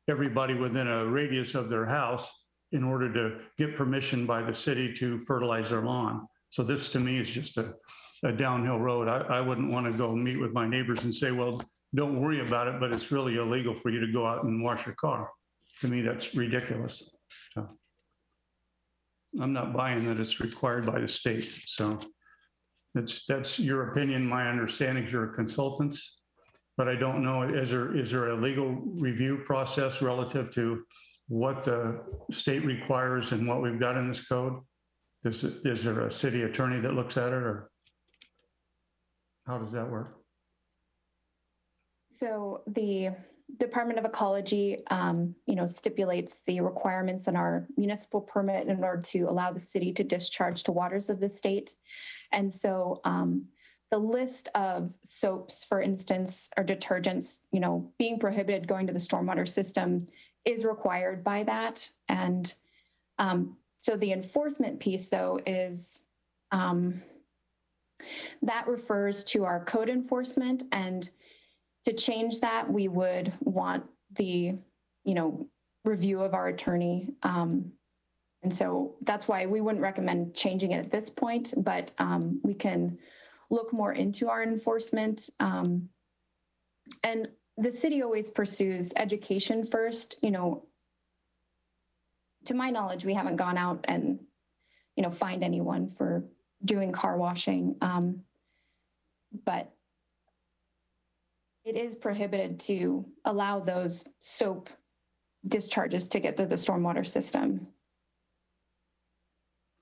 everybody within a radius of their house in order to get permission by the city to fertilize their lawn. So this to me is just a downhill road. I wouldn't want to go meet with my neighbors and say, well, don't worry about it, but it's really illegal for you to go out and wash your car. To me, that's ridiculous. So I'm not buying that it's required by the state. So that's your opinion. My understanding is you're consultants, but I don't know, is there a legal review process relative to what the state requires and what we've got in this code? Is there a city attorney that looks at it, or how does that work? So the Department of Ecology, stipulates the requirements in our municipal permit in order to allow the city to discharge to waters of the state. And so the list of soaps, for instance, or detergents, being prohibited going to the stormwater system is required by that. And so the enforcement piece, though, is that refers to our code enforcement. And to change that, we would want the, review of our attorney. And so that's why we wouldn't recommend changing it at this point, but we can look more into our enforcement. And the city always pursues education first. To my knowledge, we haven't gone out and, fined anyone for doing car washing. But it is prohibited to allow those soap discharges to get to the stormwater system.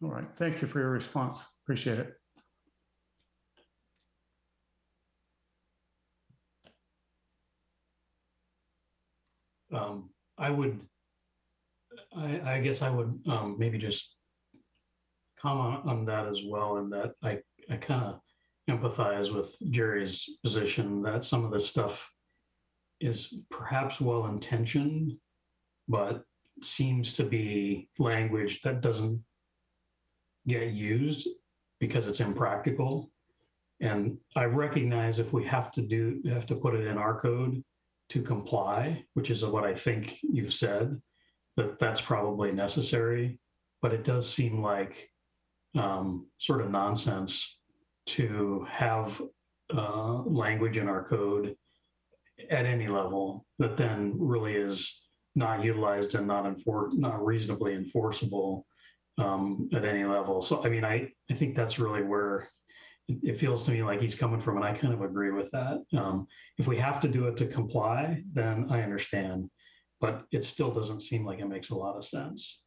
All right. Thank you for your response. Appreciate it. I guess I would maybe just comment on that as well, in that I kind of empathize with Jerry's position that some of this stuff is perhaps well-intentioned, but seems to be language that doesn't get used because it's impractical. And I recognize if we have to put it in our code to comply, which is what I think you've said, that's probably necessary, but it does seem like sort of nonsense to have language in our code at any level that then really is not utilized and not reasonably enforceable at any level. So, I mean, I think that's really where it feels to me like he's coming from, and I kind of agree with that. If we have to do it to comply, then I understand, but it still doesn't seem like it makes a lot of sense.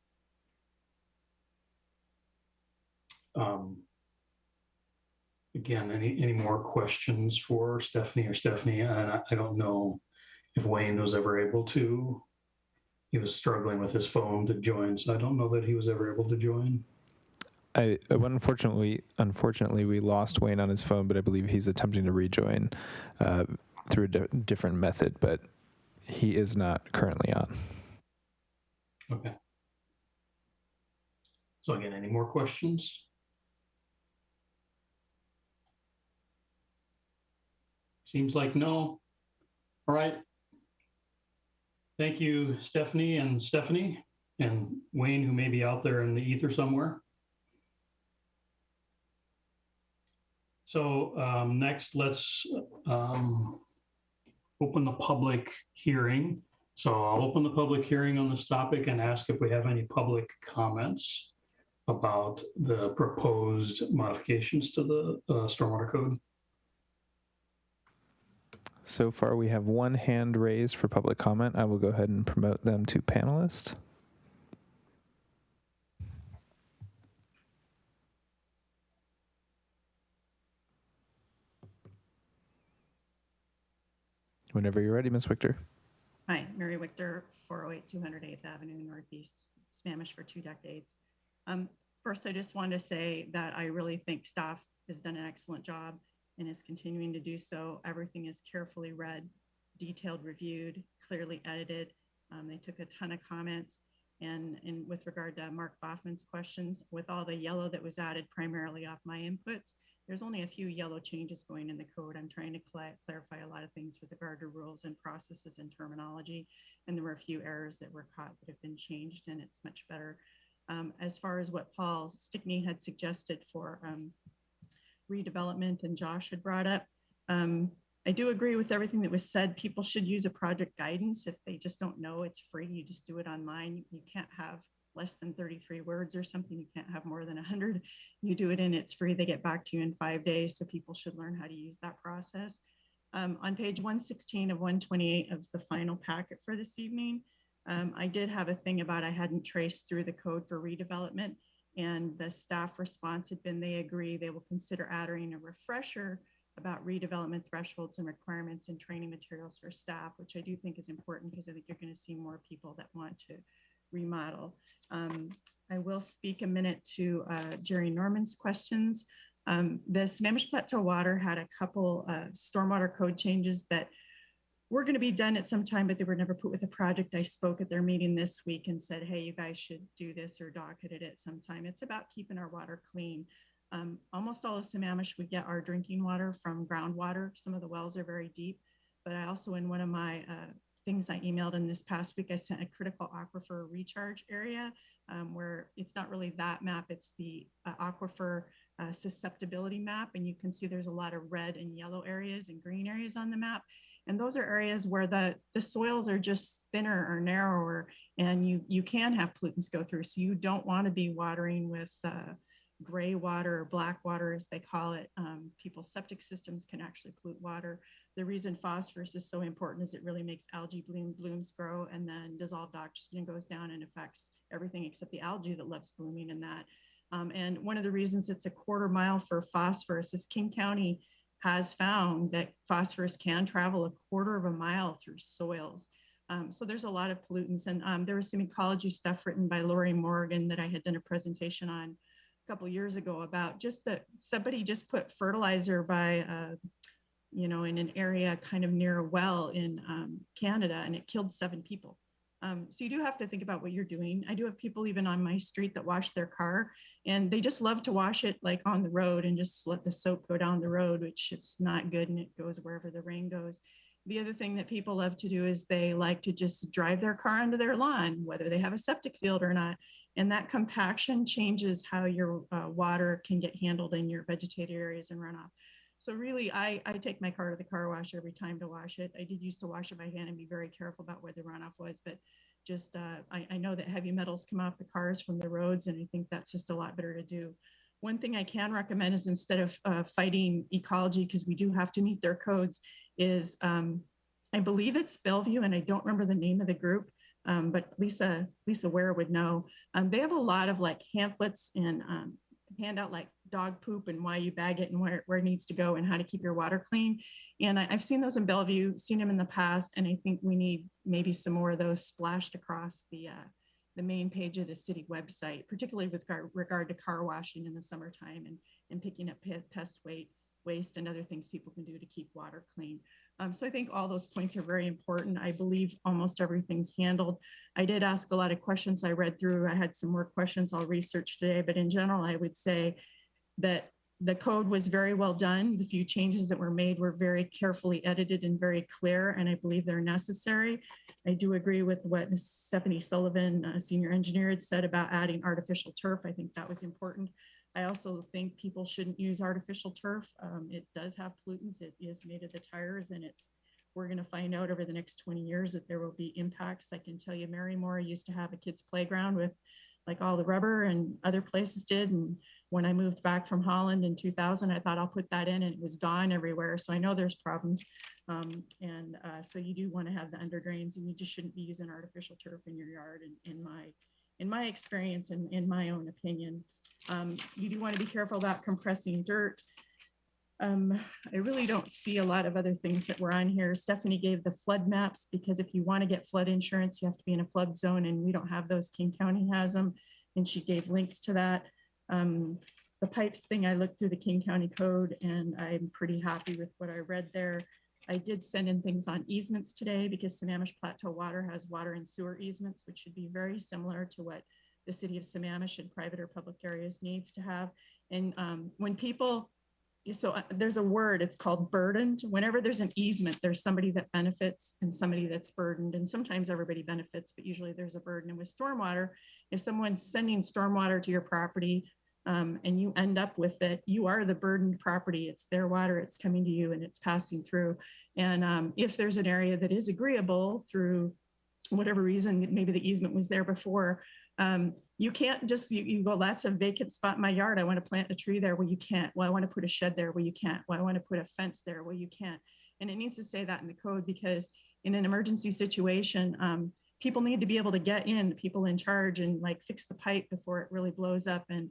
Again, any more questions for Stephanie? And I don't know if Wayne was ever able to. He was struggling with his phone to join, so I don't know that he was ever able to join. Unfortunately, we lost Wayne on his phone, but I believe he's attempting to rejoin through a different method, but he is not currently on. Okay. So again, any more questions? Seems like no. All right. Thank you, Stephanie, and Wayne, who may be out there in the ether somewhere. So next, let's open the public hearing. So I'll open the public hearing on this topic and ask if we have any public comments about the proposed modifications to the stormwater code. So far, we have one hand raised for public comment. I will go ahead and promote them to panelists. Whenever you're ready, Ms. Victor. Hi, Mary Victor, 408 208th Avenue Northeast, Sammamish for 2 decades. First, I just wanted to say that I really think staff has done an excellent job and is continuing to do so. Everything is carefully read, detailed, reviewed, clearly edited. They took a ton of comments. And with regard to Mark Boffman's questions, with all the yellow that was added primarily off my inputs, there's only a few yellow changes going in the code. I'm trying to clarify a lot of things with regard to rules and processes and terminology. And there were a few errors that were caught that have been changed, and it's much better. As far as what Paul Stickney had suggested for redevelopment and Josh had brought up, I do agree with everything that was said. People should use a project guidance. If they just don't know, it's free. You just do it online. You can't have less than 33 words or something. You can't have more than 100. You do it and it's free. They get back to you in 5 days. So people should learn how to use that process. On page 116 of 128 of the final packet for this evening, I did have a thing about I hadn't traced through the code for redevelopment, and the staff response had been they agree they will consider adding a refresher about redevelopment thresholds and requirements and training materials for staff, which I do think is important because I think you're going to see more people that want to remodel. I will speak a minute to Jerry Norman's questions. The Sammamish Plateau Water had a couple stormwater code changes that were going to be done at some time, but they were never put with the project. I spoke at their meeting this week and said, hey, you guys should do this or docket it at some time. It's about keeping our water clean. Almost all of Sammamish, we get our drinking water from groundwater. Some of the wells are very deep, but I also, in one of my things I emailed in this past week. I sent a critical aquifer recharge area where it's not really that map, it's the aquifer susceptibility map. And you can see there's a lot of red and yellow areas and green areas on the map. And those are areas where the soils are just thinner or narrower, and you can have pollutants go through. So you don't want to be watering with gray water or black water, as they call it. People's septic systems can actually pollute water. The reason phosphorus is so important is it really makes algae blooms grow, and then dissolved oxygen goes down and affects everything except the algae that loves blooming in that. And one of the reasons it's a 1/4 mile for phosphorus is King County has found that phosphorus can travel a 1/4 mile through soils. So there's a lot of pollutants, and there was some ecology stuff written by Lori Morgan that I had done a presentation on a couple years ago about just that somebody just put fertilizer by, you know, in an area kind of near a well in Canada, and it killed 7 people. So you do have to think about what you're doing. I do have people even on my street that wash their car, and they just love to wash it like on the road and just let the soap go down the road, which it's not good, and it goes wherever the rain goes. The other thing that people love to do is they like to just drive their car onto their lawn, whether they have a septic field or not. And that compaction changes how your water can get handled in your vegetated areas and runoff. So really, I take my car to the car wash every time to wash it. I did used to wash it by hand and be very careful about where the runoff was, but just I know that heavy metals come off the cars from the roads, and I think that's just a lot better to do. One thing I can recommend is, instead of fighting ecology, because we do have to meet their codes, is I believe it's Bellevue, and I don't remember the name of the group, but Lisa Ware would know. They have a lot of like pamphlets and hand out like dog poop and why you bag it and where it needs to go and how to keep your water clean. And I've seen those in Bellevue, seen them in the past, and I think we need maybe some more of those splashed across the main page of the city website, particularly with regard to car washing in the summertime and picking up pest waste and other things people can do to keep water clean. So I think all those points are very important. I believe almost everything's handled. I did ask a lot of questions. I read through, I had some more questions I'll research today, but in general, I would say that the code was very well done. The few changes that were made were very carefully edited and very clear, and I believe they're necessary. I do agree with what Ms. Stephanie Sullivan, senior engineer, had said about adding artificial turf. I think that was important. I also think people shouldn't use artificial turf. It does have pollutants. It is made of the tires, and we're going to find out over the next 20 years that there will be impacts. I can tell you, Marymore used to have a kids' playground with like all the rubber, and other places did. And when I moved back from Holland in 2000, I thought I'll put that in, and it was gone everywhere. So I know there's problems. So you do want to have the under drains, and you just shouldn't be using artificial turf in your yard, in my experience and in my own opinion. You do want to be careful about compressing dirt. I really don't see a lot of other things that were on here. Stephanie gave the flood maps, because if you want to get flood insurance, you have to be in a flood zone, and we don't have those. King County has them, and she gave links to that. The pipes thing, I looked through the King County code, and I'm pretty happy with what I read there. I did send in things on easements today, because Sammamish Plateau Water has water and sewer easements, which should be very similar to what the city of Sammamish in private or public areas needs to have. And when people, there's a word, it's called burdened. Whenever there's an easement, there's somebody that benefits and somebody that's burdened. And sometimes everybody benefits, but usually there's a burden. And with stormwater, if someone's sending stormwater to your property and you end up with it, you are the burdened property. It's their water, it's coming to you, and it's passing through. And if there's an area that is agreeable through whatever reason, maybe the easement was there before, you can't just, you go, that's a vacant spot in my yard. I want to plant a tree there. Well, you can't. Well, I want to put a shed there. Well, you can't. Well, I want to put a fence there. Well, you can't. And it needs to say that in the code, because in an emergency situation, people need to be able to get in, the people in charge, and like fix the pipe before it really blows up. And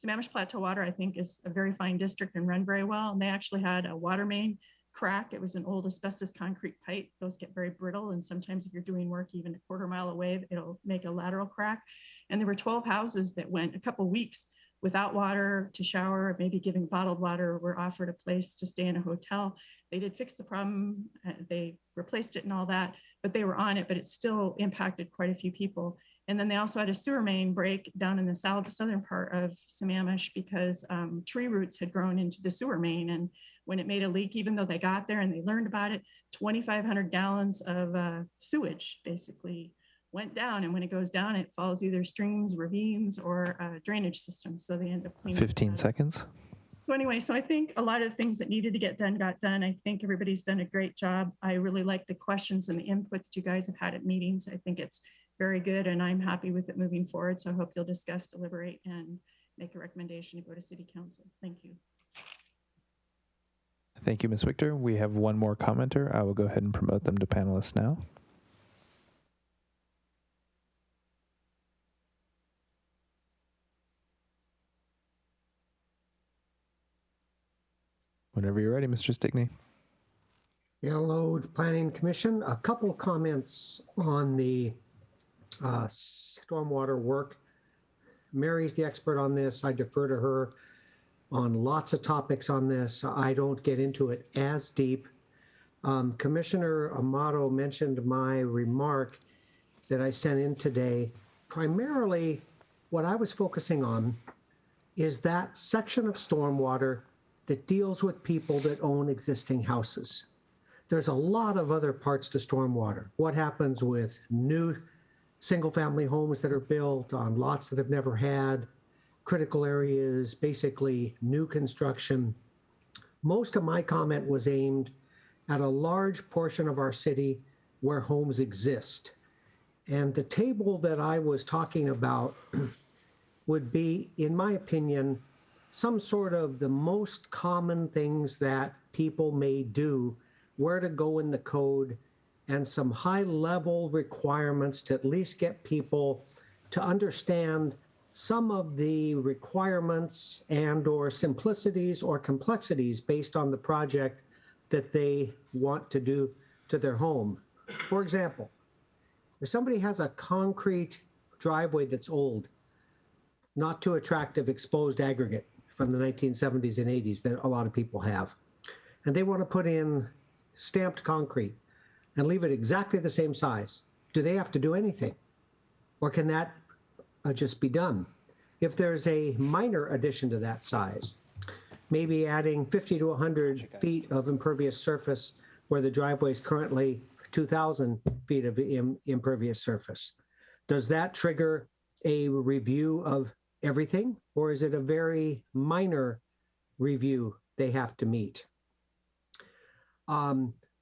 Sammamish Plateau Water, I think, is a very fine district and run very well. And they actually had a water main crack. It was an old asbestos concrete pipe. Those get very brittle, and sometimes if you're doing work even a 1/4 mile away, it'll make a lateral crack. And there were 12 houses that went a couple weeks without water to shower, maybe giving bottled water, were offered a place to stay in a hotel. They did fix the problem, they replaced it and all that, but they were on it, but it still impacted quite a few people. And then they also had a sewer main break down in the southern part of Sammamish because tree roots had grown into the sewer main. And when it made a leak, even though they got there and they learned about it, 2,500 gallons of sewage basically went down. And when it goes down, it follows either streams, ravines, or drainage systems. So they end up cleaning 15 seconds. So anyway, so I think a lot of the things that needed to get done got done. I think everybody's done a great job. I really like the questions and the input that you guys have had at meetings. I think it's very good and I'm happy with it moving forward. So I hope you'll discuss, deliberate, and make a recommendation to go to City Council. Thank you. Thank you, Ms. Victor. We have one more commenter. I will go ahead and promote them to panelists now. Whenever you're ready, Mr. Stickney. Hello, Planning Commission. A couple of comments on the stormwater work. Mary's the expert on this. I defer to her on lots of topics on this. I don't get into it as deep. Commissioner Amato mentioned my remark that I sent in today. Primarily, what I was focusing on is that section of stormwater that deals with people that own existing houses. There's a lot of other parts to stormwater. What happens with new single-family homes that are built on lots that have never had, critical areas, basically new construction. Most of my comment was aimed at a large portion of our city where homes exist. And the table that I was talking about would be, in my opinion, some sort of the most common things that people may do, where to go in the code, and some high-level requirements to at least get people to understand some of the requirements and or simplicities or complexities based on the project that they want to do to their home. For example, if somebody has a concrete driveway that's old, not too attractive, exposed aggregate from the 1970s and 80s that a lot of people have, and they want to put in stamped concrete and leave it exactly the same size, do they have to do anything? Or can that just be done? If there's a minor addition to that size, maybe adding 50 to 100 feet of impervious surface where the driveway is currently 2,000 feet of impervious surface, does that trigger a review of everything? Or is it a very minor review they have to meet?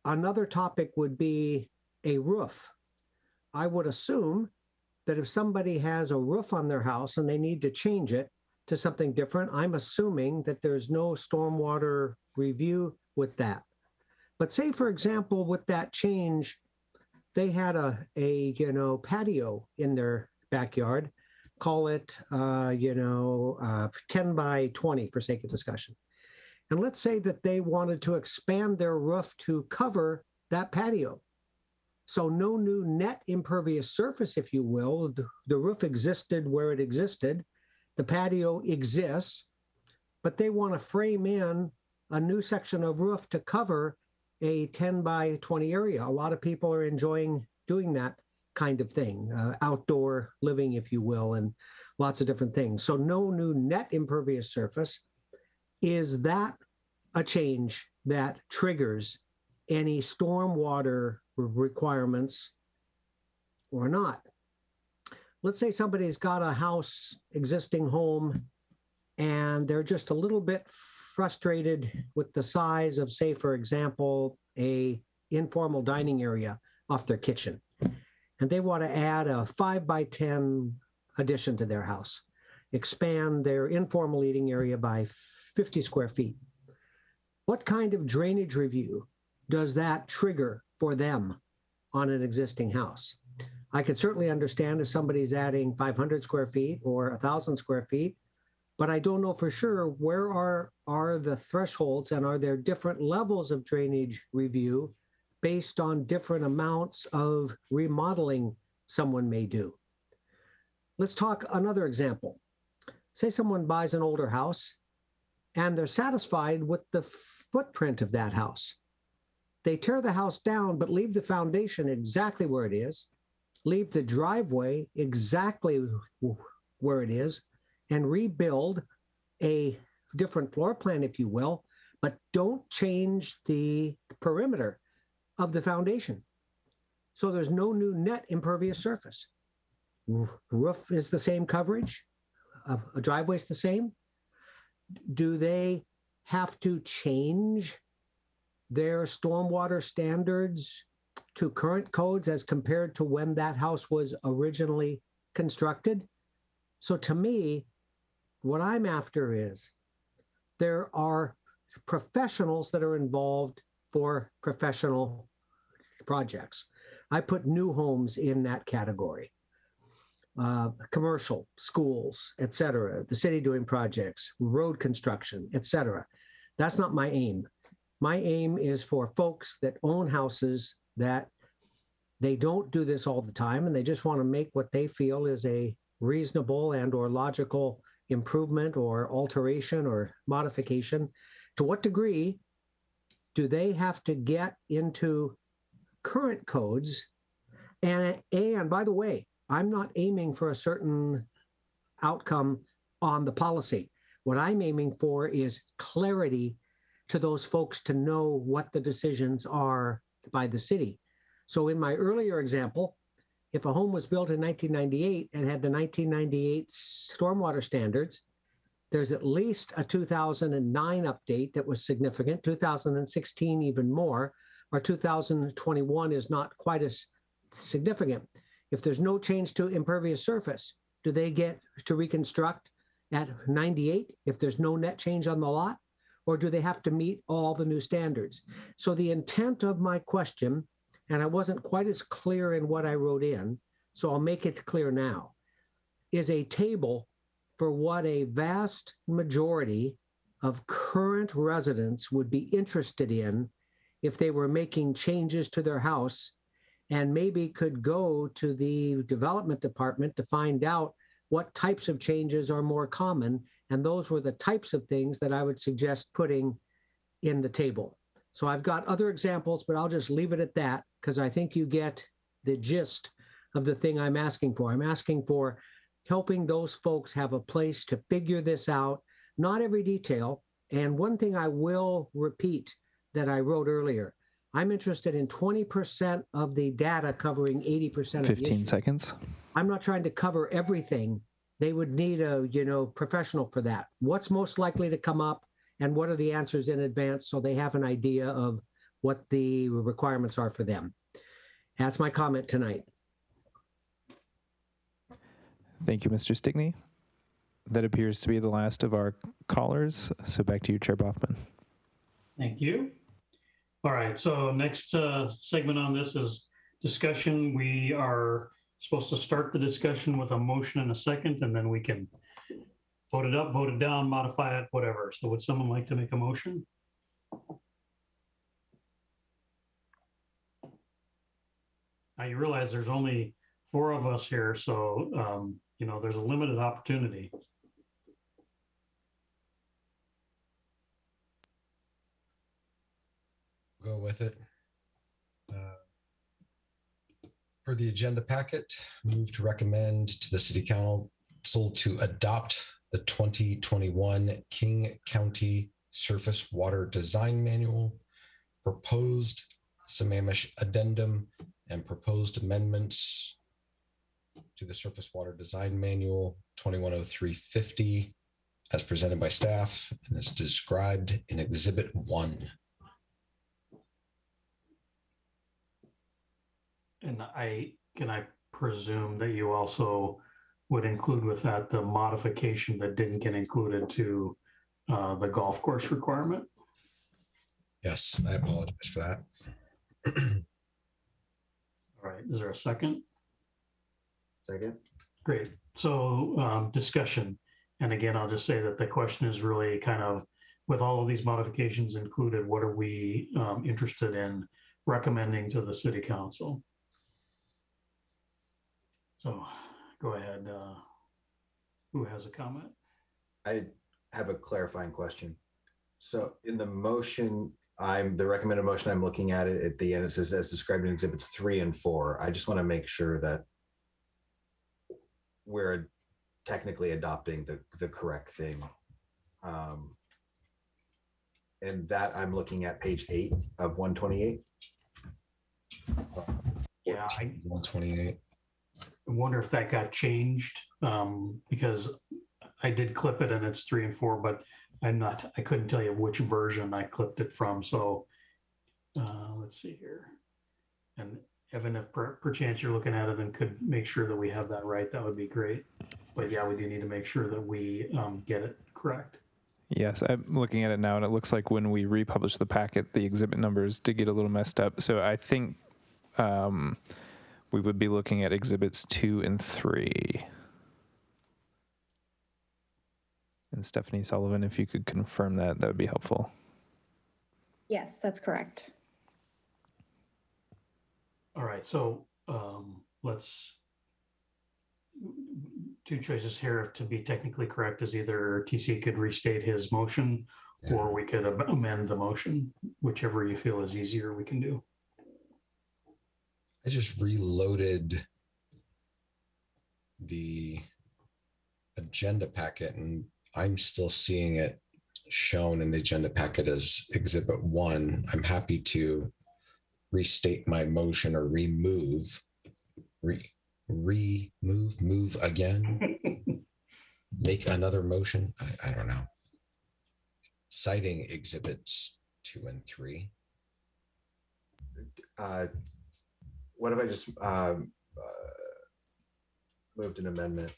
Another topic would be a roof. I would assume that if somebody has a roof on their house and they need to change it to something different, I'm assuming that there's no stormwater review with that. But say, for example, with that change, they had a patio in their backyard, call it 10 by 20 for sake of discussion. And let's say that they wanted to expand their roof to cover that patio. So no new net impervious surface, if you will. The roof existed where it existed. The patio exists, but they want to frame in a new section of roof to cover a 10 by 20 area. A lot of people are enjoying doing that kind of thing, outdoor living, if you will, and lots of different things. So no new net impervious surface. Is that a change that triggers any stormwater requirements or not? Let's say somebody's got a house, existing home, and they're just a little bit frustrated with the size of, say, for example, a informal dining area off their kitchen. And they want to add a 5 by 10 addition to their house, expand their informal eating area by 50 square feet. What kind of drainage review does that trigger for them on an existing house? I could certainly understand if somebody's adding 500 square feet or 1,000 square feet, but I don't know for sure where are the thresholds, and are there different levels of drainage review based on different amounts of remodeling someone may do. Let's talk another example. Say someone buys an older house and they're satisfied with the footprint of that house. They tear the house down, but leave the foundation exactly where it is. leave the driveway exactly where it is and rebuild a different floor plan, if you will, but don't change the perimeter of the foundation. So there's no new net impervious surface. Roof is the same coverage. A driveway is the same. Do they have to change their stormwater standards to current codes as compared to when that house was originally constructed? So to me, what I'm after is there are professionals that are involved for professional projects. I put new homes in that category. Commercial, schools, et cetera, the city doing projects, road construction, et cetera. That's not my aim. My aim is for folks that own houses that they don't do this all the time and they just want to make what they feel is a reasonable and or logical improvement or alteration or modification. To what degree do they have to get into current codes? And by the way, I'm not aiming for a certain outcome on the policy. What I'm aiming for is clarity to those folks to know what the decisions are by the city. So in my earlier example, if a home was built in 1998 and had the 1998 stormwater standards, there's at least a 2009 update that was significant, 2016 even more, or 2021 is not quite as significant. If there's no change to impervious surface, do they get to reconstruct at 98 if there's no net change on the lot? Or do they have to meet all the new standards? So the intent of my question, and I wasn't quite as clear in what I wrote in, so I'll make it clear now, is a table for what a vast majority of current residents would be interested in if they were making changes to their house, and maybe could go to the development department to find out what types of changes are more common. And those were the types of things that I would suggest putting in the table. So I've got other examples, but I'll just leave it at that because I think you get the gist of the thing I'm asking for. I'm asking for helping those folks have a place to figure this out, not every detail. And one thing I will repeat that I wrote earlier, I'm interested in 20% of the data covering 80% of the 15 issue. seconds. I'm not trying to cover everything. They would need a professional for that. What's most likely to come up and what are the answers in advance so they have an idea of what the requirements are for them. That's my comment tonight. Thank you, Mr. Stickney. That appears to be the last of our callers. So back to you, Chair Boffman. Thank you. All right, so next segment on this is discussion. We are supposed to start the discussion with a motion and a second, and then we can vote it up, vote it down, modify it, whatever. So would someone like to make a motion? Now you realize there's only 4 of us here, so there's a limited opportunity. Go with it. For the agenda packet, move to recommend to the City Council to adopt the 2021 King County Surface Water Design Manual, proposed Sammamish addendum, and proposed amendments to the Surface Water Design Manual 210350 as presented by staff and is described in Exhibit 1. And can I presume that you also would include with that the modification that didn't get included to the golf course requirement? Yes, I apologize for that. All right, is there a second? Second. Great, so discussion. And again, I'll just say that the question is really kind of, with all of these modifications included, what are we interested in recommending to the City Council? So go ahead. Who has a comment? I have a clarifying question. So in the motion, the recommended motion, I'm looking at it at the end, it says as described in exhibits 3 and 4. I just want to make sure that we're technically adopting the correct thing. And that I'm looking at page 8 of 128. Yeah, I 128. wonder if that got changed, because I did clip it and it's 3 and 4, but I couldn't tell you which version I clipped it from. So let's see here. And Evan, if perchance you're looking at it and could make sure that we have that right, that would be great. But yeah, we do need to make sure that we get it correct. Yes, I'm looking at it now, and it looks like when we republished the packet, the exhibit numbers did get a little messed up. So I think we would be looking at exhibits 2 and 3. And Stephanie Sullivan, if you could confirm that, that would be helpful. Yes, that's correct. All right, so let's, two choices here to be technically correct is either TC could restate his motion or we could amend the motion, whichever you feel is easier we can do. I just reloaded the agenda packet and I'm still seeing it shown in the agenda packet as exhibit 1. I'm happy to restate my motion or move again, make another motion. I don't know. Citing exhibits 2 and 3. What if I just moved an amendment?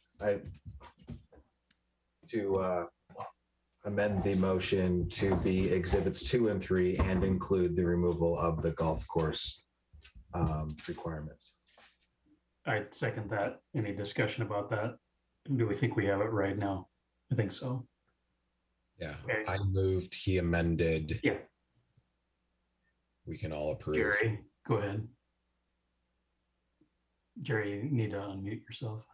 To amend the motion to be exhibits 2 and 3 and include the removal of the golf course requirements. I second that. Any discussion about that? Do we think we have it right now? I think so. Yeah, Okay. I moved, he amended. Yeah. We can all approve. Jerry, go ahead. Jerry, you need to unmute yourself.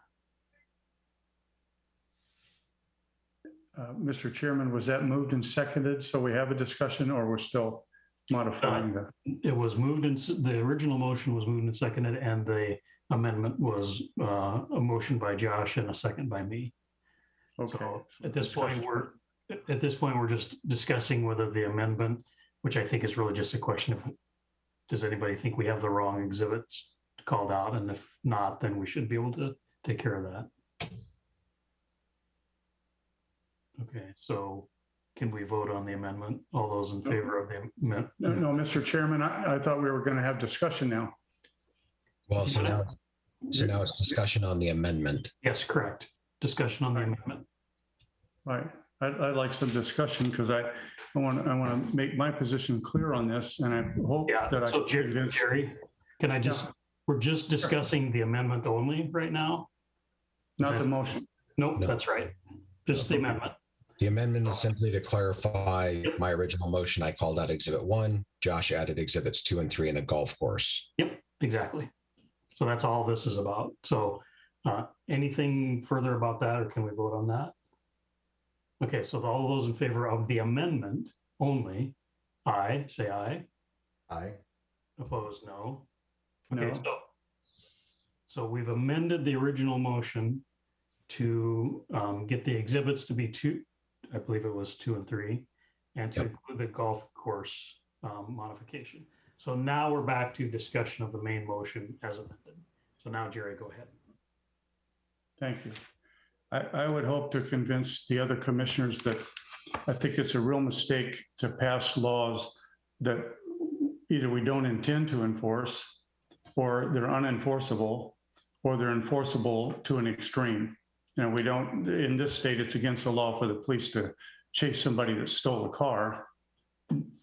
Mr. Chairman, was that moved and seconded? So we have a discussion, or we're still modifying that? It was moved and the original motion was moved and seconded, and the amendment was a motion by Josh and a second by me. Okay. So at this point, we're just discussing whether the amendment, which I think is really just a question of, does anybody think we have the wrong exhibits called out? And if not, then we should be able to take care of that. Okay, so can we vote on the amendment? All those in favor of the amendment? No, Mr. Chairman, I thought we were going to have discussion now. Well, so now it's discussion on the amendment. Yes, correct. Discussion on the amendment. Right. I'd like some discussion because I want to make my position clear on this, and I hope that I. So Jerry, can I just? We're just discussing the amendment only right now. Not the motion. Nope, no. That's right. Just the amendment. The amendment is simply to clarify my original motion. I called out exhibit 1. Josh added exhibits 2 and 3 in the golf course. Yep, exactly. So that's all this is about. So anything further about that, or can we vote on that? Okay, so all those in favor of the amendment only, aye, say aye. Aye. Opposed, no. Okay, No. So we've amended the original motion to get the exhibits to be 2, I believe it was 2 and 3, and to include the golf course modification. So now we're back to discussion of the main motion as amended. So now, Jerry, go ahead. Thank you. I would hope to convince the other commissioners that I think it's a real mistake to pass laws that either we don't intend to enforce, or they're unenforceable, or they're enforceable to an extreme. You know, we don't, in this state, it's against the law for the police to chase somebody that stole a car.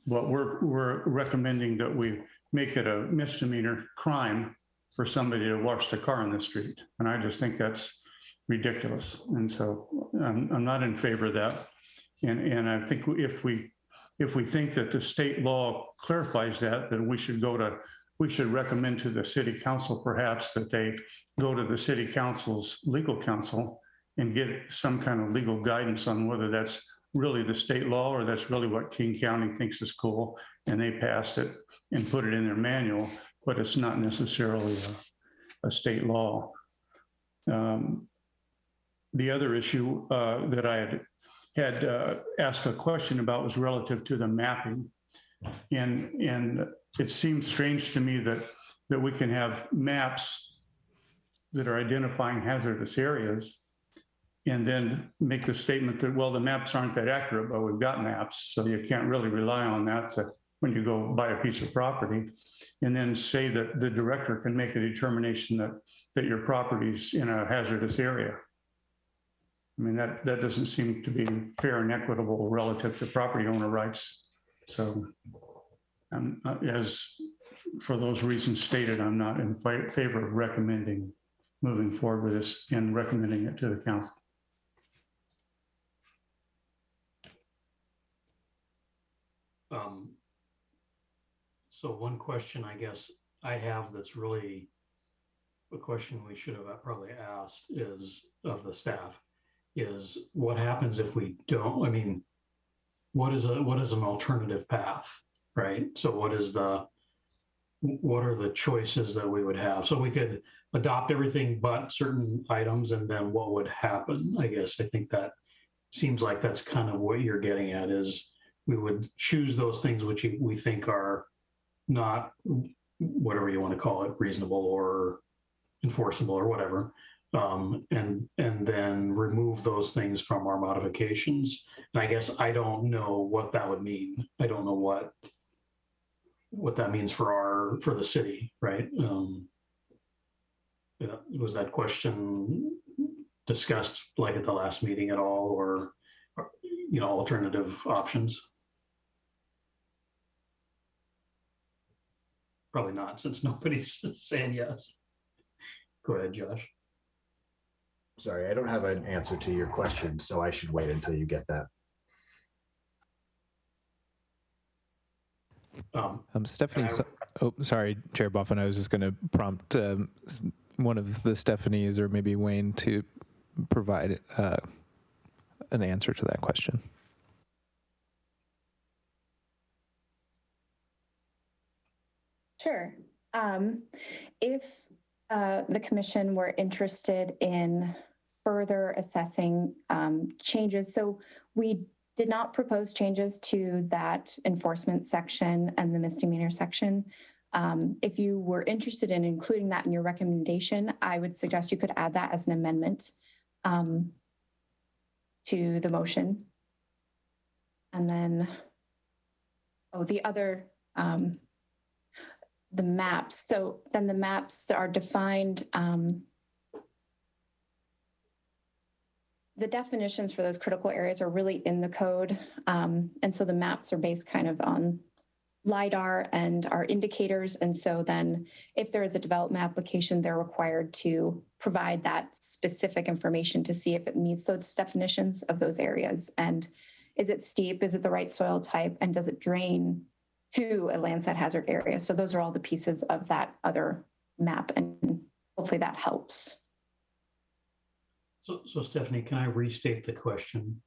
But we're recommending that we make it a misdemeanor crime for somebody to wash the car on the street. And I just think that's ridiculous. And so I'm not in favor of that. And I think if we think that the state law clarifies that, then we should recommend to the city council perhaps that they go to the city council's legal counsel and get some kind of legal guidance on whether that's really the state law or that's really what King County thinks is cool. And they passed it and put it in their manual, but it's not necessarily a state law. the other issue that I had asked a question about was relative to the mapping. And it seems strange to me that we can have maps that are identifying hazardous areas and then make the statement that, well, the maps aren't that accurate, but we've got maps, so you can't really rely on that when you go buy a piece of property, and then say that the director can make a determination that your property's in a hazardous area. I mean, that doesn't seem to be fair and equitable relative to property owner rights. So as for those reasons stated, I'm not in favor of recommending moving forward with this and recommending it to the council. So one question I guess I have that's really a question we should have probably asked is of the staff is what happens if we don't, I mean, what is an alternative path, right? So what are the choices that we would have? So we could adopt everything but certain items, and then what would happen? I guess I think that seems like that's kind of what you're getting at is we would choose those things which we think are not, whatever you want to call it, reasonable or enforceable or whatever, and then remove those things from our modifications. And I guess I don't know what that would mean. I don't know what that means for the city, right? Was that question discussed like at the last meeting at all, or alternative options? Probably not, since nobody's saying yes. Go ahead, Josh. Sorry, I don't have an answer to your question, so I should wait until you get that. Stephanie, sorry, Chair Boffin, I was just going to prompt one of the Stephanies or maybe Wayne to provide an answer to that question. Sure. If the commission were interested in further assessing changes, so we did not propose changes to that enforcement section and the misdemeanor section. If you were interested in including that in your recommendation, I would suggest you could add that as an amendment to the motion. And then, the other, the maps. So then the maps that are defined, the definitions for those critical areas are really in the code. And so the maps are based kind of on LIDAR and our indicators. And so then if there is a development application, they're required to provide that specific information to see if it meets those definitions of those areas. And is it steep? Is it the right soil type? And does it drain to a landslide hazard area? So those are all the pieces of that other map, and hopefully that helps. So Stephanie, can I restate the question?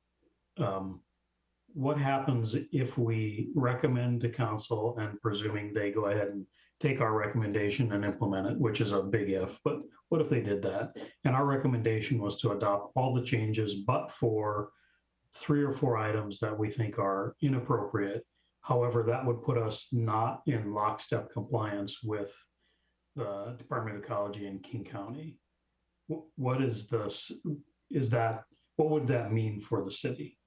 What happens if we recommend to council, and presuming they go ahead and take our recommendation and implement it, which is a big if, but what if they did that? And our recommendation was to adopt all the changes, but for 3 or 4 items that we think are inappropriate. However, that would put us not in lockstep compliance with the Department of Ecology in King County. What is this? What would that mean for the city?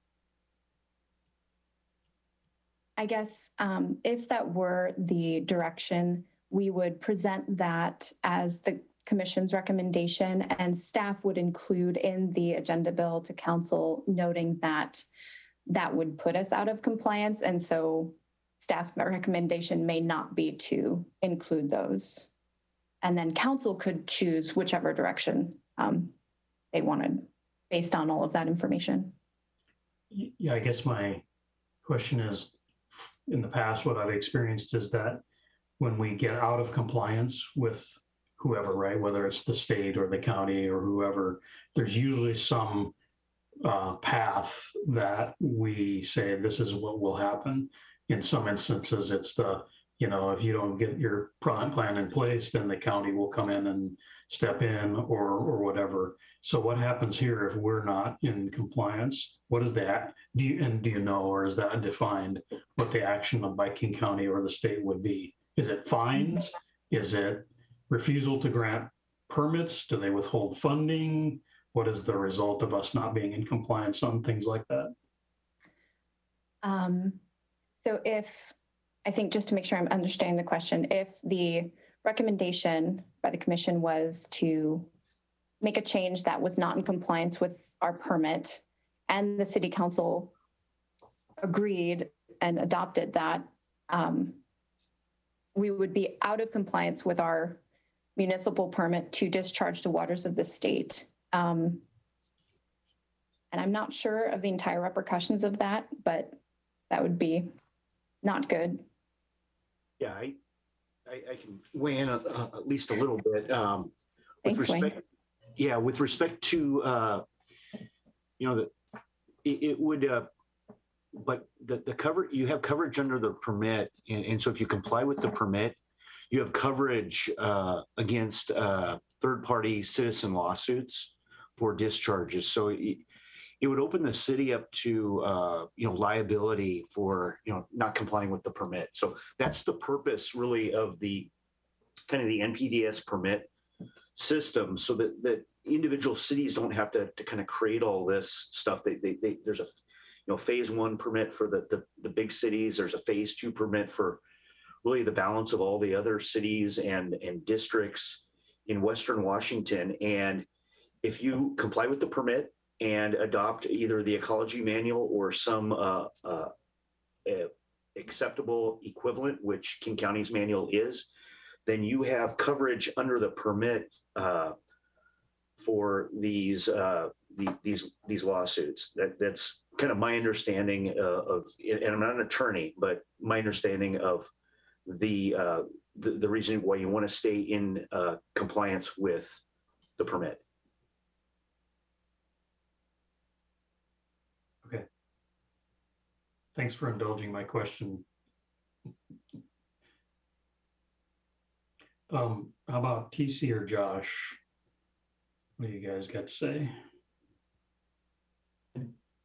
I guess if that were the direction, we would present that as the commission's recommendation, and staff would include in the agenda bill to council, noting that that would put us out of compliance. And so staff's recommendation may not be to include those. And then council could choose whichever direction they wanted based on all of that information. Yeah, I guess my question is, in the past, what I've experienced is that when we get out of compliance with whoever, right, whether it's the state or the county or whoever, there's usually some path that we say this is what will happen. In some instances, it's if you don't get your plan in place, then the county will come in and step in or whatever. So what happens here if we're not in compliance? What is that? Do you know, or is that defined what the action by King County or the state would be? Is it fines? Is it refusal to grant permits? Do they withhold funding? What is the result of us not being in compliance on things like that? So I think just to make sure I'm understanding the question, if the recommendation by the commission was to make a change that was not in compliance with our permit and the city council agreed and adopted that, we would be out of compliance with our municipal permit to discharge the waters of the state. And I'm not sure of the entire repercussions of that, but that would be not good. Yeah, I can weigh in at least a little bit. Thanks, Wayne. With respect to, it would, but the cover, you have coverage under the permit. And so if you comply with the permit, you have coverage against third-party citizen lawsuits for discharges. So it would open the city up to, liability for, not complying with the permit. So that's the purpose really of the kind of the NPDES permit system, so that individual cities don't have to kind of create all this stuff. There's a phase 1 permit for the big cities. There's a phase 2 permit for really the balance of all the other cities and districts in Western Washington. And if you comply with the permit and adopt either the ecology manual or some acceptable equivalent, which King County's manual is, then you have coverage under the permit for these lawsuits. That's kind of my understanding of, and I'm not an attorney, but my understanding of the reason why you want to stay in compliance with the permit. Okay. Thanks for indulging my question. How about TC or Josh? What do you guys got to say?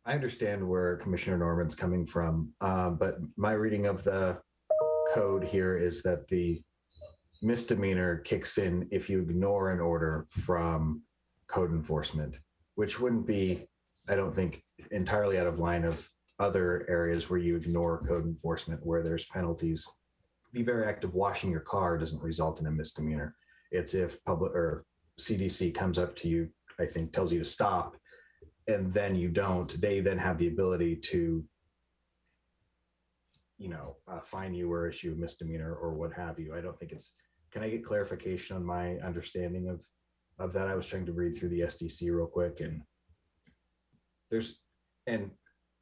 I understand where Commissioner Norman's coming from, but my reading of the code here is that the misdemeanor kicks in if you ignore an order from code enforcement, which wouldn't be, I don't think, entirely out of line of other areas where you ignore code enforcement, where there's penalties. The very act of washing your car doesn't result in a misdemeanor. It's if public or CDC comes up to you, I think, tells you to stop, and then you don't, they then have the ability to, fine you or issue a misdemeanor or what have you. I don't think it's, can I get clarification on my understanding of that? I was trying to read through the SDC real quick, and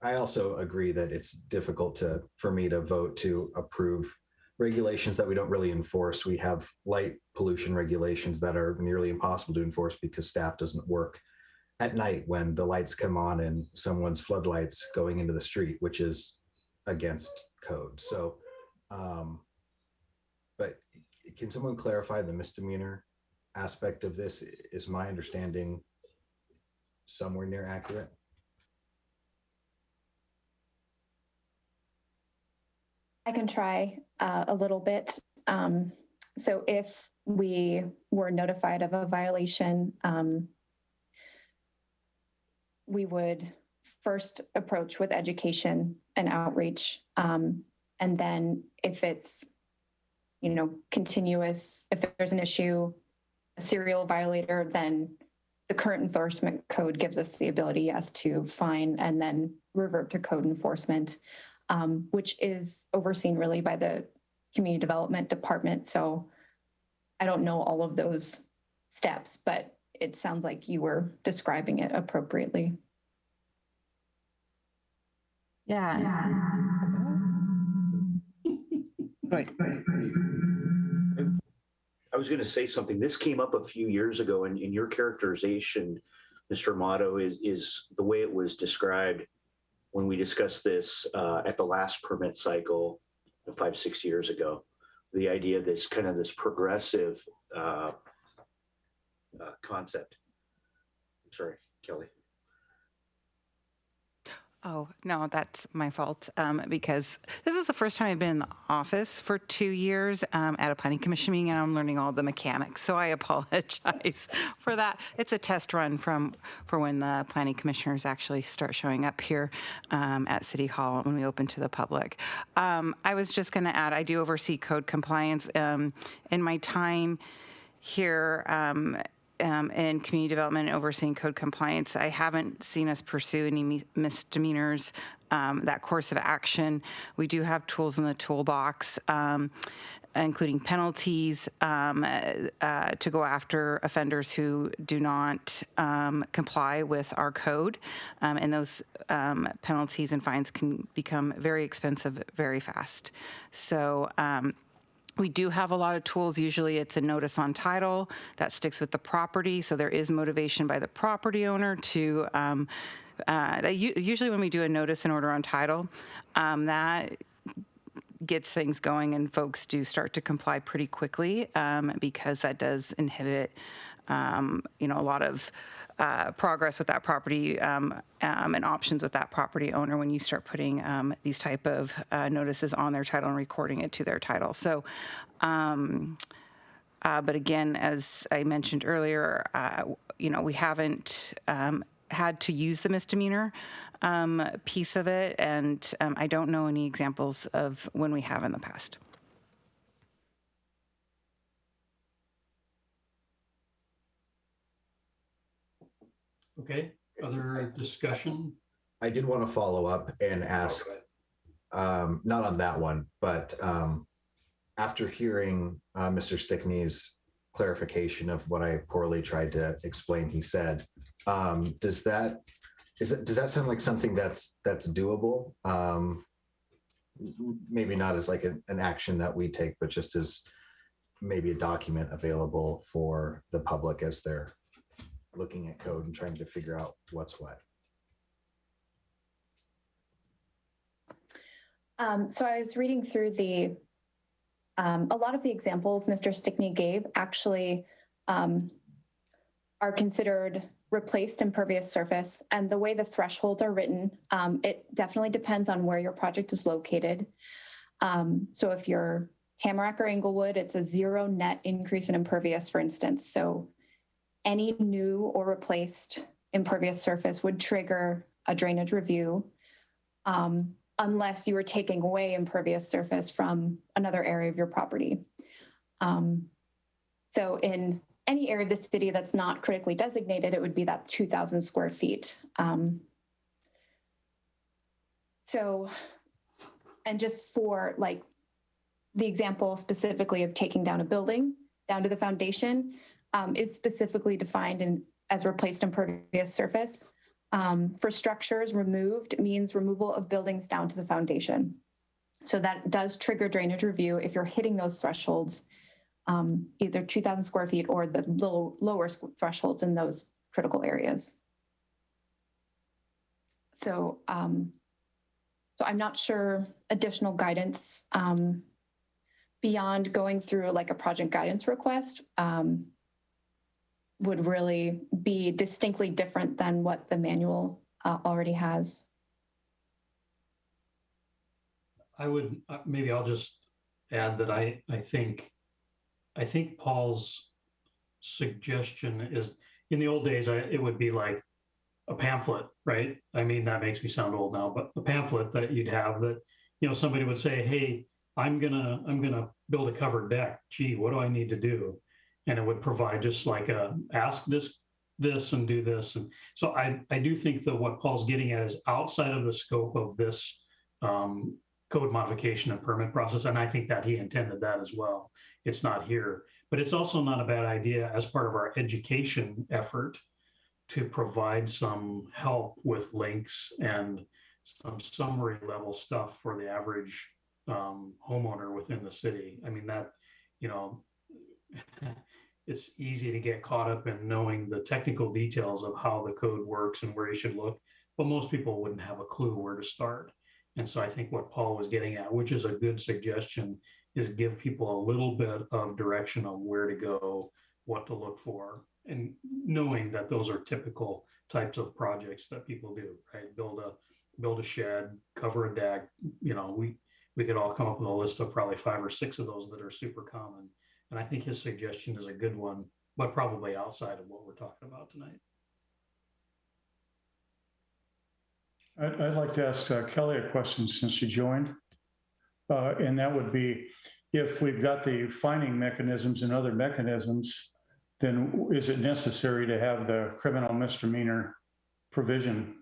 I also agree that it's difficult for me to vote to approve regulations that we don't really enforce. We have light pollution regulations that are nearly impossible to enforce because staff doesn't work at night when the lights come on and someone's floodlights going into the street, which is against code. So, but can someone clarify the misdemeanor aspect of this? Is my understanding somewhere near accurate? I can try a little bit. So if we were notified of a violation, we would first approach with education and outreach. And then if it's, continuous, if there's an issue, a serial violator, then the current enforcement code gives us the ability, yes, to fine and then revert to code enforcement, which is overseen really by the community development department. So I don't know all of those steps, but it sounds like you were describing it appropriately. Yeah. Right. I was going to say something. This came up a few years ago, and in your characterization, Mr. Amato, is the way it was described when we discussed this at the last permit cycle 5-6 years ago. The idea of this kind of this progressive concept. sorry, Kelly. Oh, no, that's my fault because this is the first time I've been in the office for 2 years at a planning commission meeting, and I'm learning all the mechanics. So I apologize for that. It's a test run for when the planning commissioners actually start showing up here at City Hall when we open to the public. I was just going to add, I do oversee code compliance. In my time here, in community development and overseeing code compliance, I haven't seen us pursue any misdemeanors, that course of action. We do have tools in the toolbox, including penalties to go after offenders who do not comply with our code. And those penalties and fines can become very expensive very fast. So we do have a lot of tools. Usually it's a notice on title that sticks with the property. So there is motivation by the property owner to, usually when we do a notice and order on title, that gets things going and folks do start to comply pretty quickly because that does inhibit, a lot of progress with that property and options with that property owner when you start putting these type of notices on their title and recording it to their title. So, but again, as I mentioned earlier, we haven't had to use the misdemeanor piece of it, and I don't know any examples of when we have in the past. Okay, other discussion? I did want to follow up and ask, not on that one, but after hearing Mr. Stickney's clarification of what I poorly tried to explain, he said, does that sound like something that's doable? Maybe not as like an action that we take, but just as maybe a document available for the public as they're looking at code and trying to figure out what's what. So I was reading through a lot of the examples Mr. Stickney gave actually are considered replaced impervious surface, and the way the thresholds are written, it definitely depends on where your project is located. So if you're Tamarack or Inglewood, it's a 0 net increase in impervious, for instance. So any new or replaced impervious surface would trigger a drainage review unless you were taking away impervious surface from another area of your property. So in any area of the city that's not critically designated, it would be that 2,000 square feet. So, and just for like the example specifically of taking down a building down to the foundation, is specifically defined as replaced impervious surface. For structures, removed means removal of buildings down to the foundation. So that does trigger drainage review if you're hitting those thresholds, either 2,000 square feet or the lower thresholds in those critical areas. So, so I'm not sure additional guidance beyond going through like a project guidance request would really be distinctly different than what the manual already has. I would, maybe I'll just add that I think Paul's suggestion is, in the old days, it would be like a pamphlet, right? I mean, that makes me sound old now, but a pamphlet that you'd have that, somebody would say, hey, I'm gonna build a covered deck. Gee, what do I need to do? And it would provide just like ask this and do this. And so I do think that what Paul's getting at is outside of the scope of this code modification and permit process. And I think that he intended that as well. It's not here, but it's also not a bad idea as part of our education effort to provide some help with links and some summary level stuff for the average homeowner within the city. I mean, that, it's easy to get caught up in knowing the technical details of how the code works and where you should look, but most people wouldn't have a clue where to start. And so I think what Paul was getting at, which is a good suggestion, is give people a little bit of direction on where to go, what to look for, and knowing that those are typical types of projects that people do, right? Build a shed, cover a deck. You know, we could all come up with a list of probably 5 or 6 of those that are super common. And I think his suggestion is a good one, but probably outside of what we're talking about tonight. I'd like to ask Kelly a question since she joined. And that would be, if we've got the fining mechanisms and other mechanisms, then is it necessary to have the criminal misdemeanor provision?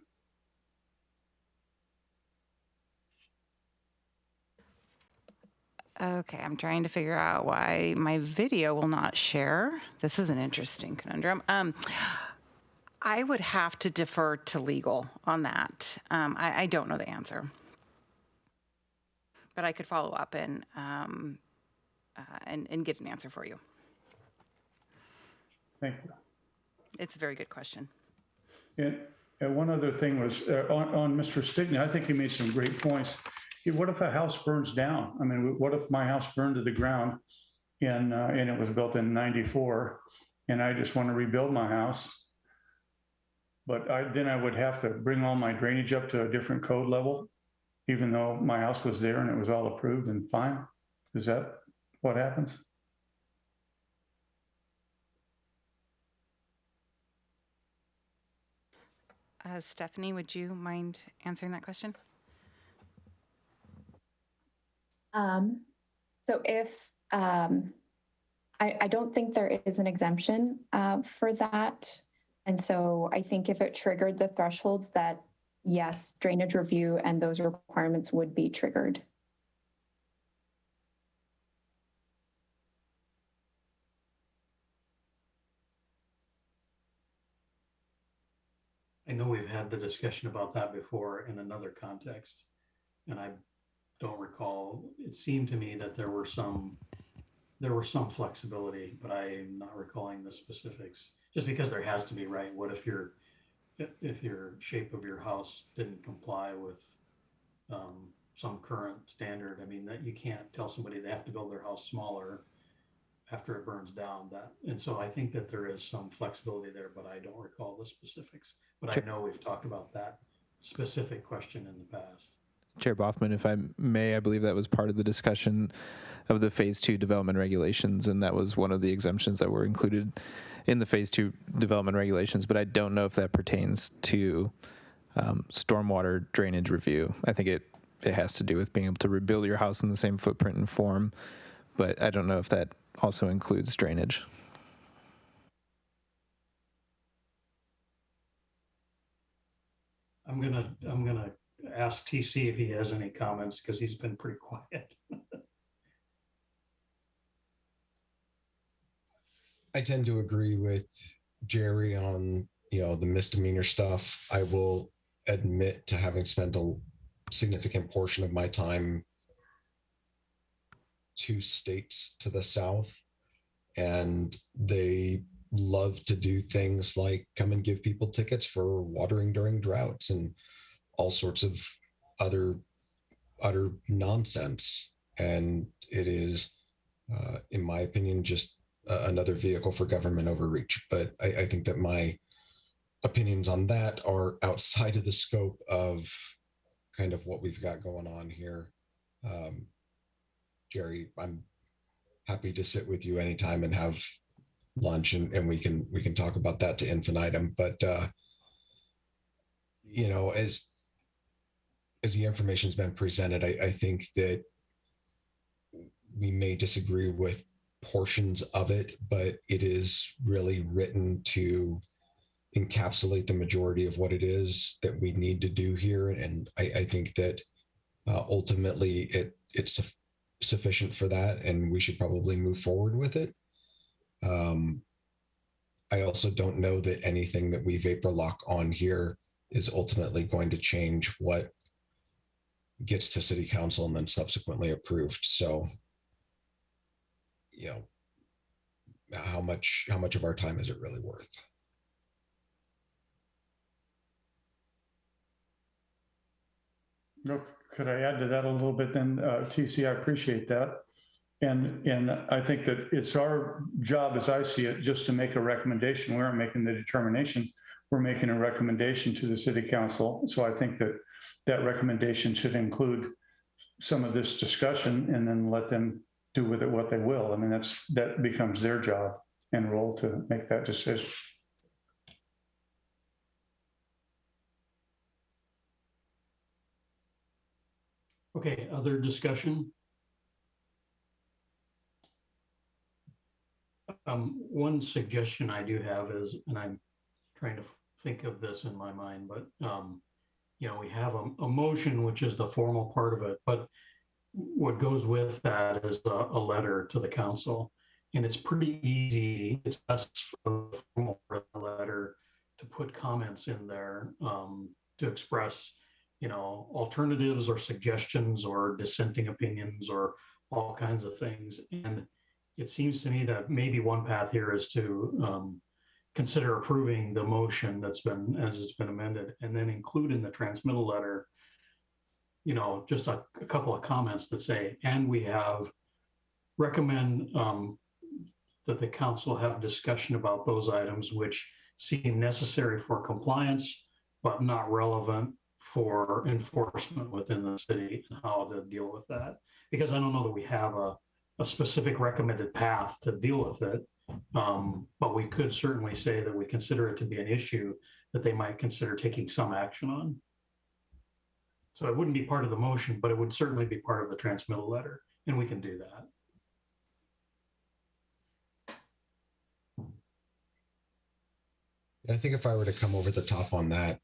Okay, I'm trying to figure out why my video will not share. This is an interesting conundrum. I would have to defer to legal on that. I don't know the answer, but I could follow up and get an answer for you. Thank you. It's a very good question. And one other thing was on Mr. Stickney, I think he made some great points. What if a house burns down? I mean, what if my house burned to the ground and it was built in '94 and I just want to rebuild my house? But then I would have to bring all my drainage up to a different code level, even though my house was there and it was all approved and fine. Is that what happens? Stephanie, would you mind answering that question? So if, I don't think there is an exemption for that. And so I think if it triggered the thresholds that, yes, drainage review and those requirements would be triggered. I know we've had the discussion about that before in another context, and I don't recall. It seemed to me that there were some flexibility, but I'm not recalling the specifics. Just because there has to be, right? What if your shape of your house didn't comply with some current standard? I mean, that you can't tell somebody they have to build their house smaller after it burns down. And so I think that there is some flexibility there, but I don't recall the specifics. But I know we've talked about that specific question in the past. Chair Boffman, if I may, I believe that was part of the discussion of the Phase 2 development regulations, and that was one of the exemptions that were included in the Phase 2 development regulations, but I don't know if that pertains to stormwater drainage review. I think it has to do with being able to rebuild your house in the same footprint and form, but I don't know if that also includes drainage. I'm gonna ask TC if he has any comments, because he's been pretty quiet. I tend to agree with Jerry on, the misdemeanor stuff. I will admit to having spent a significant portion of my time 2 states to the south, and they love to do things like come and give people tickets for watering during droughts and all sorts of other utter nonsense. And it is, in my opinion, just another vehicle for government overreach. But I think that my opinions on that are outside of the scope of kind of what we've got going on here. Jerry, I'm happy to sit with you anytime and have lunch, and we can talk about that to infinitum. But as the information's been presented, I think that we may disagree with portions of it, but it is really written to encapsulate the majority of what it is that we need to do here. And I think that ultimately it's sufficient for that, and we should probably move forward with it. I also don't know that anything that we vapor lock on here is ultimately going to change what gets to city council and then subsequently approved. So, how much of our time is it really worth? Look, could I add to that a little bit then, TC? I appreciate that. And I think that it's our job, as I see it, just to make a recommendation. We aren't making the determination. We're making a recommendation to the city council. So I think that that recommendation should include some of this discussion and then let them do with it what they will. I mean, that becomes their job and role to make that decision. Okay, other discussion? One suggestion I do have is, and I'm trying to think of this in my mind, but you know, we have a motion, which is the formal part of it, but what goes with that is a letter to the council. And it's pretty easy, it's best for the formal part of the letter to put comments in there to express, you know, alternatives or suggestions or dissenting opinions or all kinds of things. And it seems to me that maybe one path here is to consider approving the motion that's been, as it's been amended, and then include in the transmittal letter, you know, just a couple of comments that say, and we have recommend that the council have discussion about those items which seem necessary for compliance, but not relevant for enforcement within the city and how to deal with that. Because I don't know that we have a specific recommended path to deal with it. But we could certainly say that we consider it to be an issue that they might consider taking some action on. So it wouldn't be part of the motion, but it would certainly be part of the transmittal letter, and we can do that. I think if I were to come over the top on that,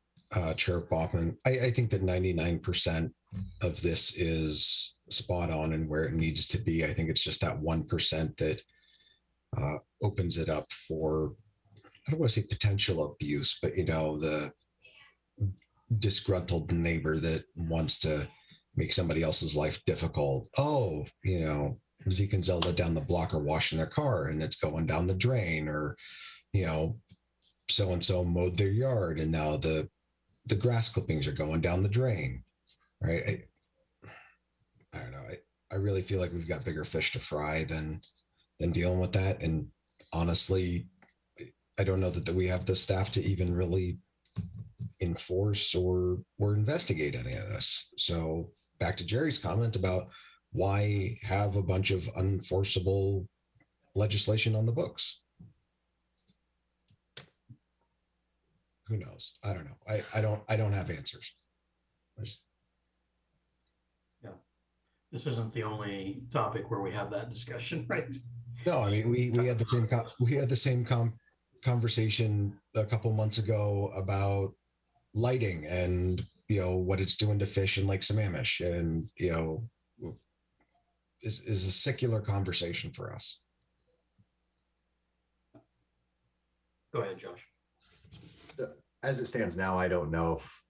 Chair Baughman, I think that 99% of this is spot on and where it needs to be. I think it's just that 1% that opens it up for, I don't want to say potential abuse, but, you know, the disgruntled neighbor that wants to make somebody else's life difficult. Oh, you know, Zeke and Zelda down the block are washing their car and it's going down the drain, or, you know, so-and-so mowed their yard and now the grass clippings are going down the drain, right? I don't know. I really feel like we've got bigger fish to fry than dealing with that. And honestly, I don't know that we have the staff to even really enforce or investigate any of this. So back to Jerry's comment about why have a bunch of unenforceable legislation on the books? Who knows? I don't know. I don't have answers. Yeah, this isn't the only topic where we have that discussion, right? No, I mean we had the same conversation a couple months ago about lighting and, you know, what it's doing to fish in Lake Sammamish, and, you know, is a secular conversation for us. Go ahead, Josh. As it stands now, I don't know if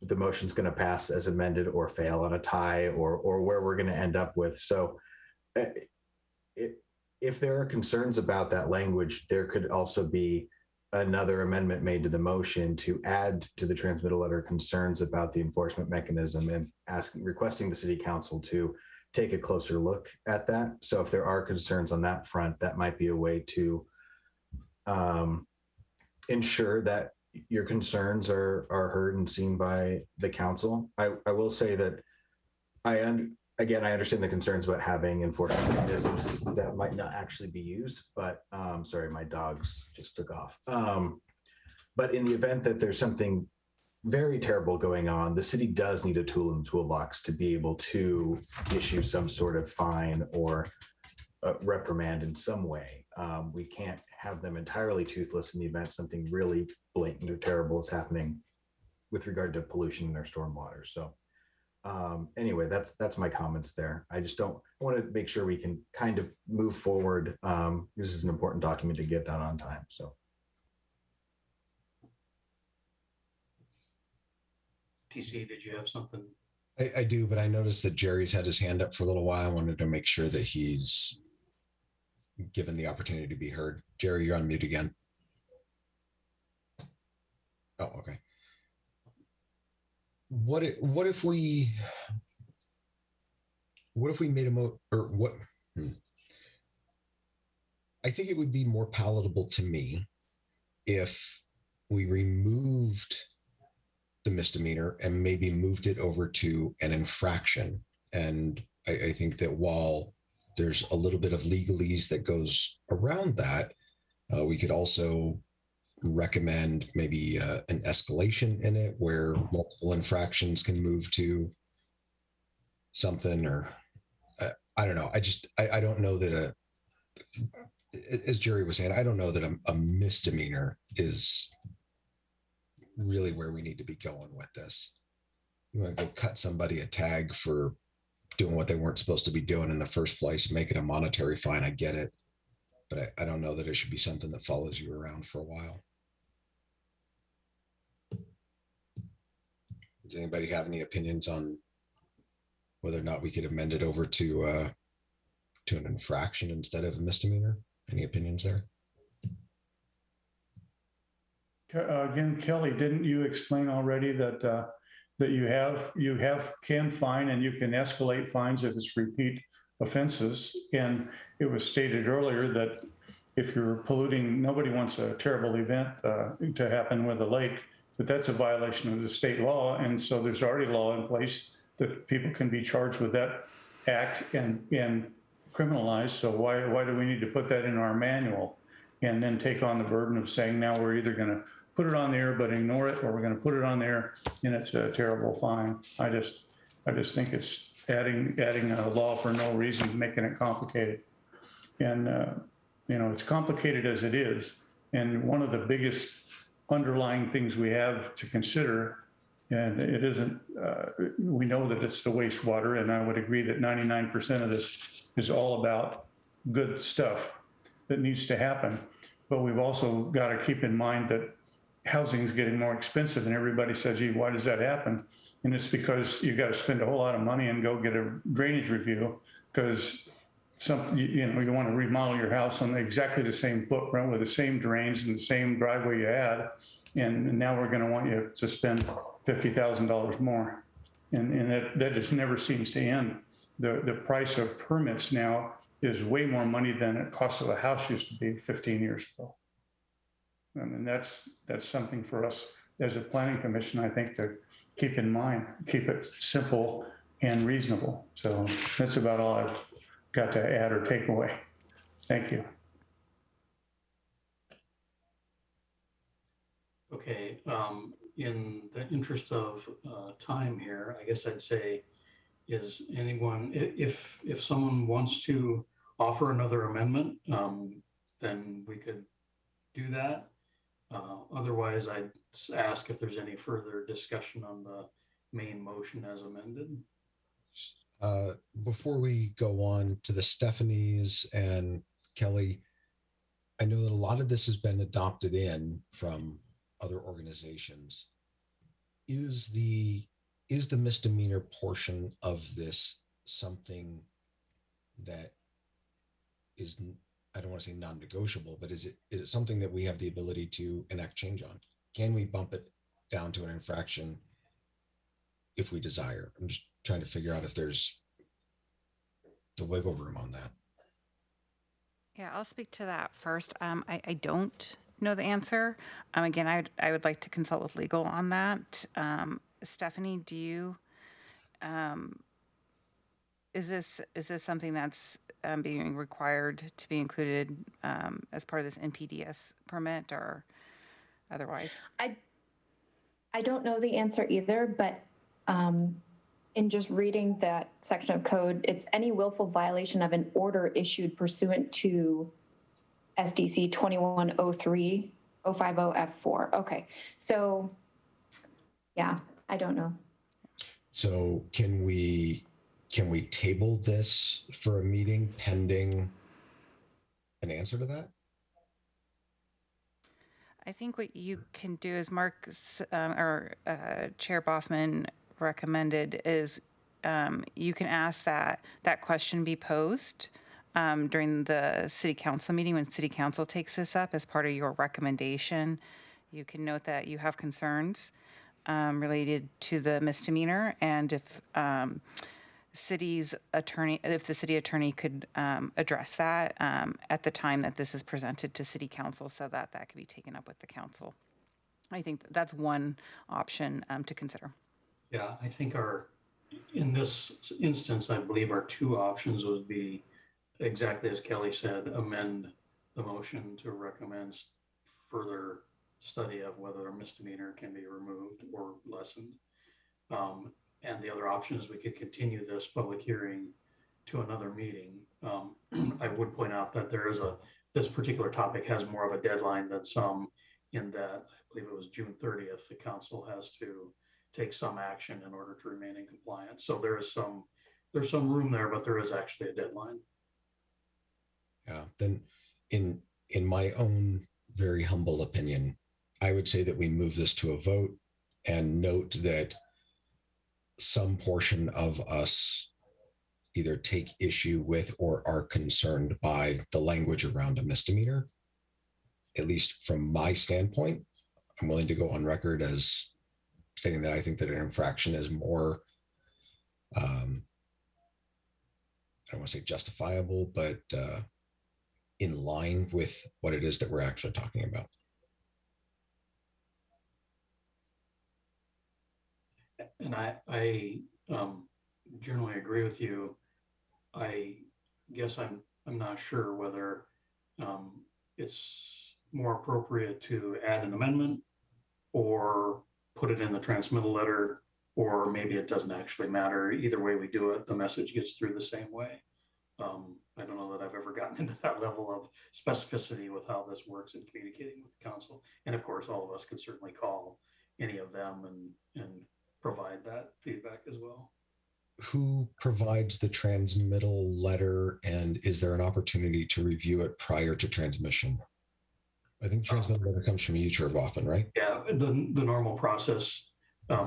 the motion's going to pass as amended or fail on a tie, or where we're going to end up with. So if there are concerns about that language, there could also be another amendment made to the motion to add to the transmittal letter concerns about the enforcement mechanism and requesting the city council to take a closer look at that. So if there are concerns on that front, that might be a way to ensure that your concerns are heard and seen by the council. I will say that I understand the concerns about having enforcement mechanisms that might not actually be used, but sorry, my dogs just took off. But in the event that there's something very terrible going on, the city does need a tool in the toolbox to be able to issue some sort of fine or reprimand in some way. We can't have them entirely toothless in the event something really blatant or terrible is happening with regard to pollution in their stormwater. So anyway, that's my comments there. I want to make sure we can kind of move forward. This is an important document to get done on time. So. TC, did you have something? I do, but I noticed that Jerry's had his hand up for a little while. I wanted to make sure that he's given the opportunity to be heard. Jerry, you're on mute again. Oh, okay. What if we made I think it would be more palatable to me if we removed the misdemeanor and maybe moved it over to an infraction. And I think that while there's a little bit of legalese that goes around that, we could also recommend maybe an escalation in it where multiple infractions can move to something, or I don't know. I don't know that as Jerry was saying, I don't know that a misdemeanor is really where we need to be going with this. You want to go cut somebody a tag for doing what they weren't supposed to be doing in the first place, make it a monetary fine. I get it. But I don't know that it should be something that follows you around for a while. Does anybody have any opinions on whether or not we could amend it over to an infraction instead of a misdemeanor? Any opinions there? Again, Kelly, didn't you explain already that that you can fine and you can escalate fines if it's repeat offenses? And it was stated earlier that if you're polluting, nobody wants a terrible event to happen with a lake, but that's a violation of the state law. And so there's already law in place that people can be charged with that act and criminalized. So why do we need to put that in our manual and then take on the burden of saying, now we're either going to put it on there but ignore it, or we're going to put it on there and it's a terrible fine? I just think it's adding a law for no reason, making it complicated. And it's complicated as it is. And one of the biggest underlying things we have to consider, and it isn't, we know that it's the wastewater, and I would agree that 99% of this is all about good stuff that needs to happen. But we've also got to keep in mind that housing is getting more expensive, and everybody says, gee, why does that happen? And it's because you got to spend a whole lot of money and go get a drainage review, because you want to remodel your house on exactly the same footprint with the same drains and the same driveway you had. And now we're going to want you to spend $50,000 more. And that just never seems to end. The price of permits now is way more money than the cost of a house used to be 15 years ago. And that's something for us as a planning commission, I think, to keep in mind, keep it simple and reasonable. So that's about all I've got to add or take away. Thank you. Okay, in the interest of time here, I guess I'd say, is anyone, if someone wants to offer another amendment, then we could do that. Otherwise, I'd ask if there's any further discussion on the main motion as amended. Before we go on to the Stephanies and Kelly, I know that a lot of this has been adopted in from other organizations. Is the misdemeanor portion of this something that is, I don't want to say non-negotiable, but is it something that we have the ability to enact change on? Can we bump it down to an infraction if we desire? I'm just trying to figure out if there's the wiggle room on that. Yeah, I'll speak to that first. I don't know the answer. Again, I would like to consult with legal on that. Stephanie, do you, is this something that's being required to be included as part of this NPDES permit or otherwise? I don't know the answer either, but in just reading that section of code, it's any willful violation of an order issued pursuant to SDC 2103 050 F4. Okay, so yeah, I don't know. So can we table this for a meeting pending an answer to that? I think what you can do is Mark or Chair Boffman recommended is you can ask that question be posed during the city council meeting when city council takes this up as part of your recommendation. You can note that you have concerns related to the misdemeanor, and if city's attorney, if the city attorney could address that at the time that this is presented to city council so that that could be taken up with the council. I think that's one option to consider. Yeah, I think in this instance, I believe our two options would be exactly as Kelly said, amend the motion to recommend further study of whether a misdemeanor can be removed or lessened. And the other option is we could continue this public hearing to another meeting. I would point out that this particular topic has more of a deadline than some, in that I believe it was June 30th, the council has to take some action in order to remain in compliance. So there's some room there, but there is actually a deadline. Yeah, then in my own very humble opinion, I would say that we move this to a vote and note that some portion of us either take issue with or are concerned by the language around a misdemeanor. At least from my standpoint, I'm willing to go on record as stating that I think that an infraction is more, I don't want to say justifiable, but in line with what it is that we're actually talking about. And I generally agree with you. I guess I'm not sure whether it's more appropriate to add an amendment or put it in the transmittal letter, or maybe it doesn't actually matter. Either way we do it, the message gets through the same way. I don't know that I've ever gotten into that level of specificity with how this works in communicating with the council. And of course, all of us could certainly call any of them and provide that feedback as well. Who provides the transmittal letter, and is there an opportunity to review it prior to transmission? I think transmittal letter comes from you, often, right? Yeah, the normal process,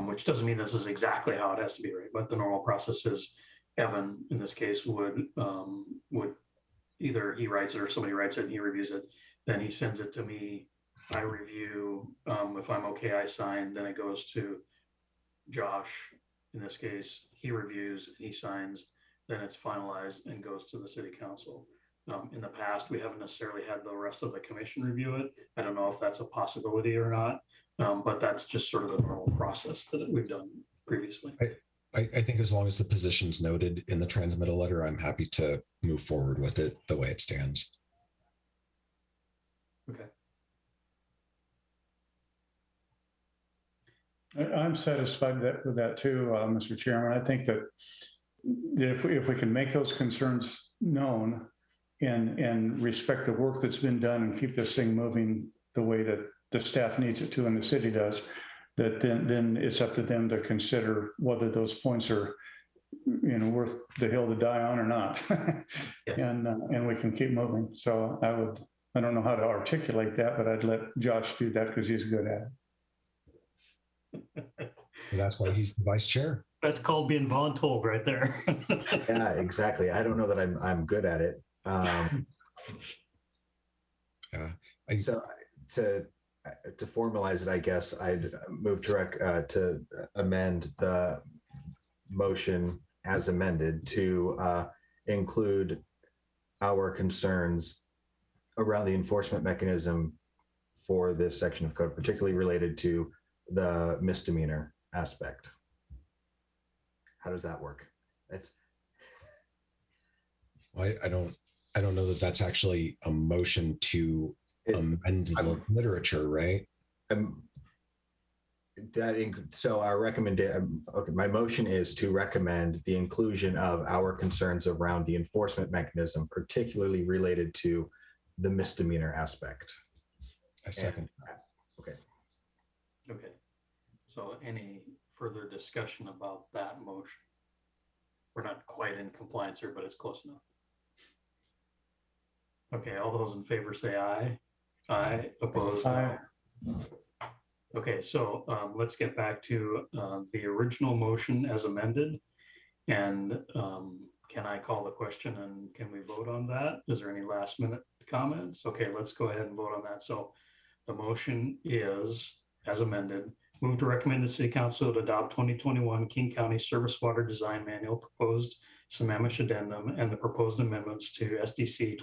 which doesn't mean this is exactly how it has to be, right? But the normal process is Evan, in this case, would either he writes it or somebody writes it and he reviews it. Then he sends it to me. I review. If I'm okay, I sign. Then it goes to Josh. In this case, he reviews, he signs. Then it's finalized and goes to the city council. In the past, we haven't necessarily had the rest of the commission review it. I don't know if that's a possibility or not, but that's just sort of the normal process that we've done previously. I think as long as the position's noted in the transmittal letter, I'm happy to move forward with it the way it stands. Okay. I'm satisfied with that too, Mr. Chairman. I think that if we can make those concerns known and respect the work that's been done and keep this thing moving the way that the staff needs it to and the city does, that then it's up to them to consider whether those points are, worth the hill to die on or not. Yeah. And we can keep moving. So I don't know how to articulate that, but I'd let Josh do that because he's good at it. And that's why he's the vice chair. That's called being voluntold right there. Yeah, exactly. I don't know that I'm good at it. So to formalize it, I guess I'd move to amend the motion as amended to include our concerns around the enforcement mechanism for this section of code, particularly related to the misdemeanor aspect. How does that work? I don't know that that's actually a motion to amend the literature, right? So our recommendation, okay, my motion is to recommend the inclusion of our concerns around the enforcement mechanism, particularly related to the misdemeanor aspect. I second. Okay. So any further discussion about that motion? We're not quite in compliance here, but it's close enough. Okay, all those in favor say aye. Aye. Opposed? Aye. No. Okay, so let's get back to the original motion as amended. And can I call the question and can we vote on that? Is there any last minute comments? Okay, let's go ahead and vote on that. So the motion is, as amended, Move to recommend the City Council to adopt 2021 King County Surface Water Design Manual proposed Sammamish addendum and the proposed amendments to SDC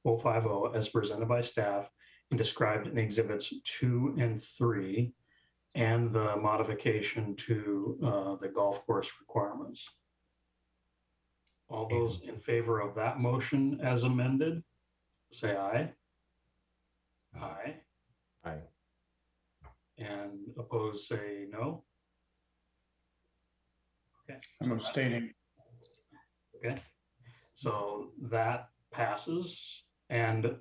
2103-050 as presented by staff and described in exhibits 2 and 3, and the modification to the golf course requirements. All those in favor of that motion as amended, say aye. Aye. Aye. And opposed, say no. Okay. I'm abstaining. Okay, so that passes. And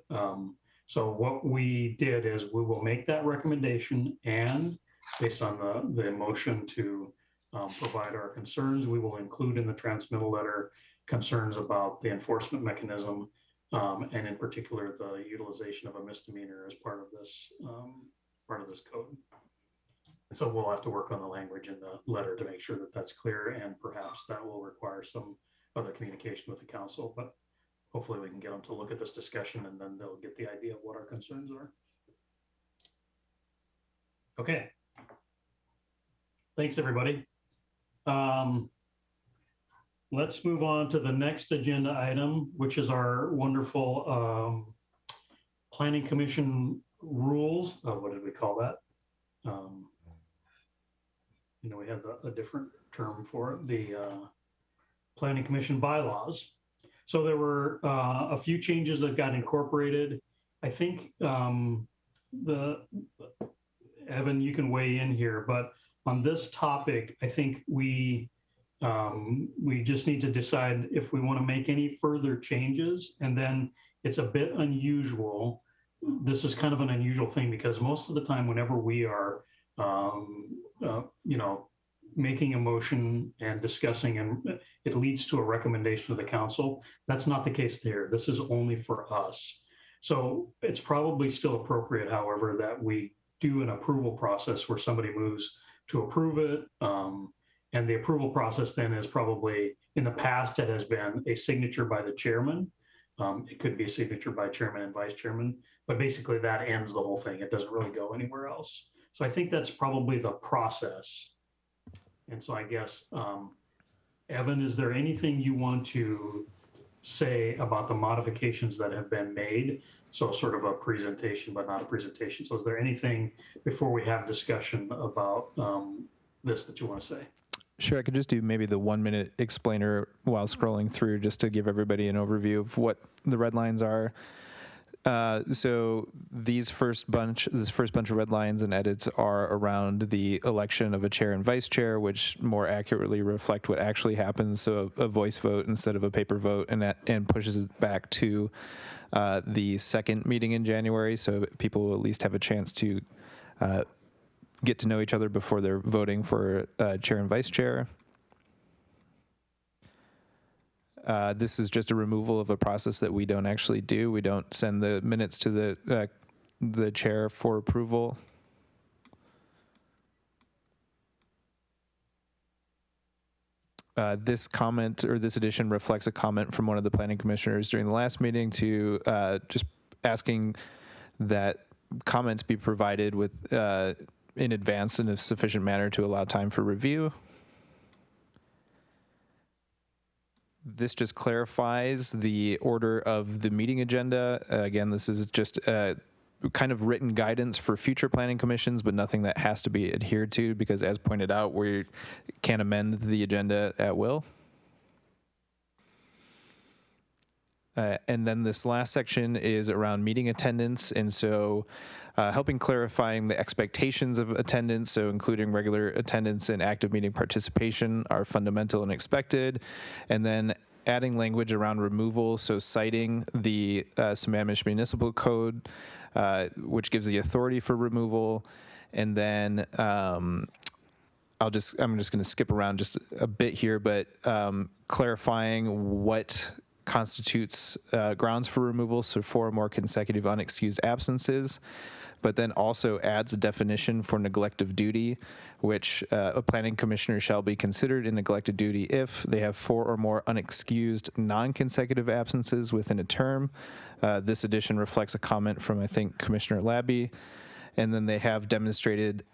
so what we did is we will make that recommendation, and based on the motion to provide our concerns, we will include in the transmittal letter concerns about the enforcement mechanism, and in particular, the utilization of a misdemeanor as part of this code. So we'll have to work on the language in the letter to make sure that that's clear, and perhaps that will require some other communication with the council, but hopefully we can get them to look at this discussion and then they'll get the idea of what our concerns are. Okay. Thanks, everybody. Let's move on to the next agenda item, which is our wonderful Planning Commission rules. What did we call that? We had a different term for it, the Planning Commission bylaws. So there were a few changes that got incorporated. I think Evan, you can weigh in here, but on this topic, I think we just need to decide if we want to make any further changes. And then it's a bit unusual. This is kind of an unusual thing because most of the time, whenever we are, making a motion and discussing, and it leads to a recommendation to the council. That's not the case there. This is only for us. So it's probably still appropriate, however, that we do an approval process where somebody moves to approve it. And the approval process then is probably, in the past, it has been a signature by the chairman. It could be a signature by chairman and vice chairman, but basically that ends the whole thing. It doesn't really go anywhere else. So I think that's probably the process. And so I guess, Evan, is there anything you want to say about the modifications that have been made? So sort of a presentation, but not a presentation. So is there anything before we have discussion about this that you want to say? Sure, I could just do maybe the 1-minute explainer while scrolling through just to give everybody an overview of what the red lines are. So this first bunch of red lines and edits are around the election of a chair and vice chair, which more accurately reflect what actually happens. So a voice vote instead of a paper vote, and pushes it back to the second meeting in January, so people will at least have a chance to get to know each other before they're voting for chair and vice chair. This is just a removal of a process that we don't actually do. We don't send the minutes to the chair for approval. This comment or this addition reflects a comment from one of the planning commissioners during the last meeting to just asking that comments be provided with in advance in a sufficient manner to allow time for review. This just clarifies the order of the meeting agenda. Again, this is just kind of written guidance for future planning commissions, but nothing that has to be adhered to because, as pointed out, we can amend the agenda at will. And then this last section is around meeting attendance, and so helping clarifying the expectations of attendance, so including regular attendance and active meeting participation are fundamental and expected, and then adding language around removal, so citing the Sammamish Municipal Code, which gives the authority for removal, and then I'm just going to skip around just a bit here, but clarifying what constitutes grounds for removal, so 4 or more consecutive unexcused absences, but then also adds a definition for neglect of duty, which a planning commissioner shall be considered in neglected duty if they have 4 or more unexcused non-consecutive absences within a term. This addition reflects a comment from, I think, Commissioner Labby. And then they have a demonstrated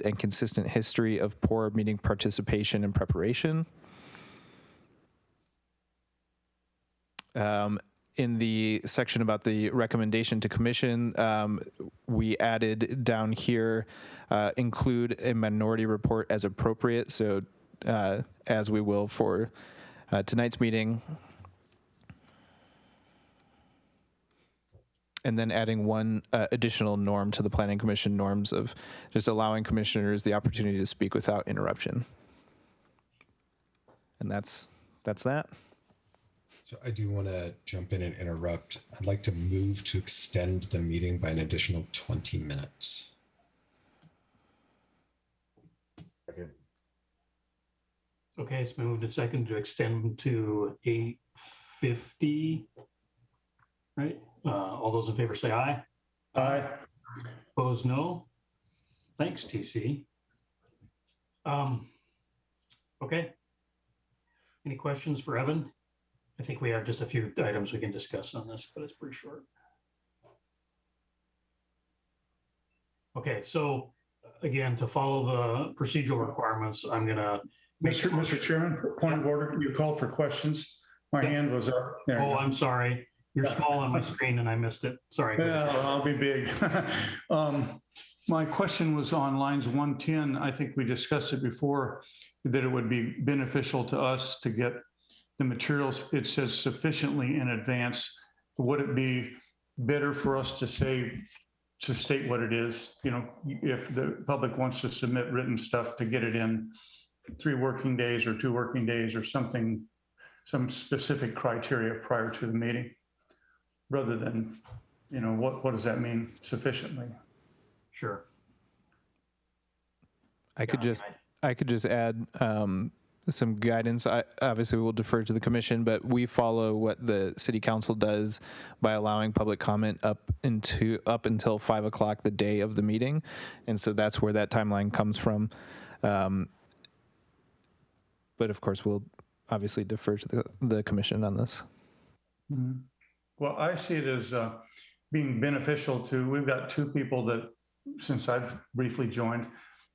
and consistent history of poor meeting participation and preparation. In the section about the recommendation to commission, we added down here, include a minority report as appropriate. So as we will for tonight's meeting. And then adding one additional norm to the Planning Commission norms of just allowing commissioners the opportunity to speak without interruption. And that's that. So I do want to jump in and interrupt. I'd like to move to extend the meeting by an additional 20 minutes. Okay, it's moved and second to extend to 8:50. Right? All those in favor say aye. Aye. Opposed, no. Thanks, TC. Okay. Any questions for Evan? I think we have just a few items we can discuss on this, but it's pretty short. Okay, so again, to follow the procedural requirements, I'm gonna Mr. Chairman, point of order, you called for questions. My hand was up. There you Oh, go. I'm sorry. You're small on my screen and I missed it. Sorry. Yeah, I'll be big. My question was on lines 110. I think we discussed it before, that it would be beneficial to us to get the materials. It says sufficiently in advance. Would it be better for us to state what it is? You know, if the public wants to submit written stuff, to get it in 3 working days or 2 working days or something, some specific criteria prior to the meeting, rather than, you know, what does that mean sufficiently? Sure. I could just add some guidance. I obviously will defer to the commission, but we follow what the city council does by allowing public comment up until 5 o'clock the day of the meeting. And so that's where that timeline comes from. But of course, we'll obviously defer to the commission on this. Mm-hmm. Well, I see it as being beneficial to, we've got 2 people that, since I've briefly joined,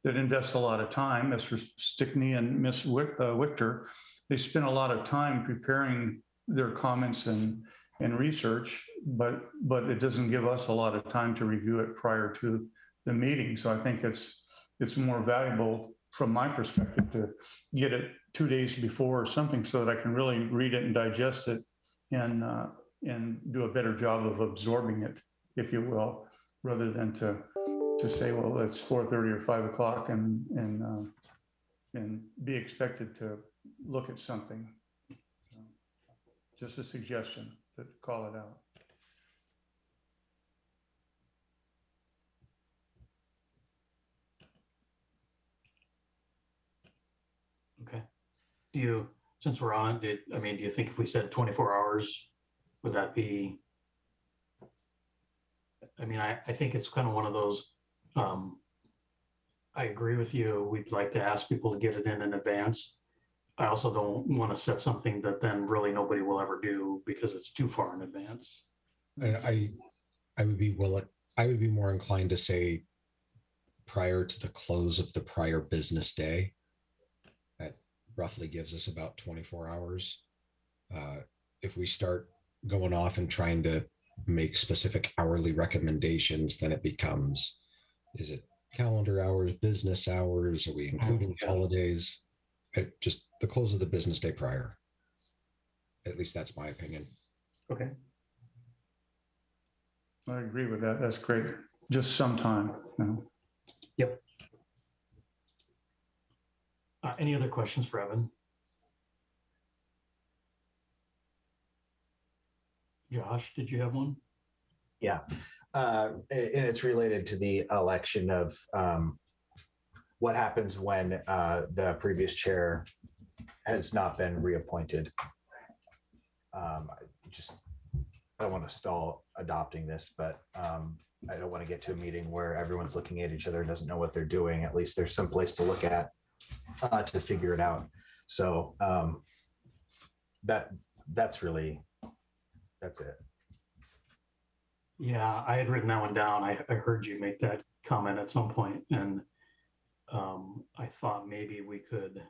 that invest a lot of time, Mr. Stickney and Ms. Wichter. They spend a lot of time preparing their comments and research, but it doesn't give us a lot of time to review it prior to the meeting. So I think it's more valuable from my perspective to get it 2 days before or something, so that I can really read it and digest it and do a better job of absorbing it, if you will, rather than to say, well, it's 4:30 or 5 o'clock and be expected to look at something. So, just a suggestion to call it out. Okay. Since we're on, do you think if we said 24 hours, would that be, I think it's kind of one of those, I agree with you. We'd like to ask people to get it in advance. I also don't want to set something that then really nobody will ever do because it's too far in advance. And I would be more inclined to say prior to the close of the prior business day. That roughly gives us about 24 hours. If we start going off and trying to make specific hourly recommendations, then it becomes, is it calendar hours, business hours? Are we including holidays? Just the close of the business day prior. At least that's my opinion. Okay. I agree with that. That's great. Just sometime. You know. Yep. Any other questions for Evan? Josh, did you have one? Yeah, and it's related to the election of what happens when the previous chair has not been reappointed. I don't want to stall adopting this, but I don't want to get to a meeting where everyone's looking at each other and doesn't know what they're doing. At least there's some place to look at to figure it out. So that's it. Yeah, I had written that one down. I heard you make that comment at some point, and I thought maybe we could,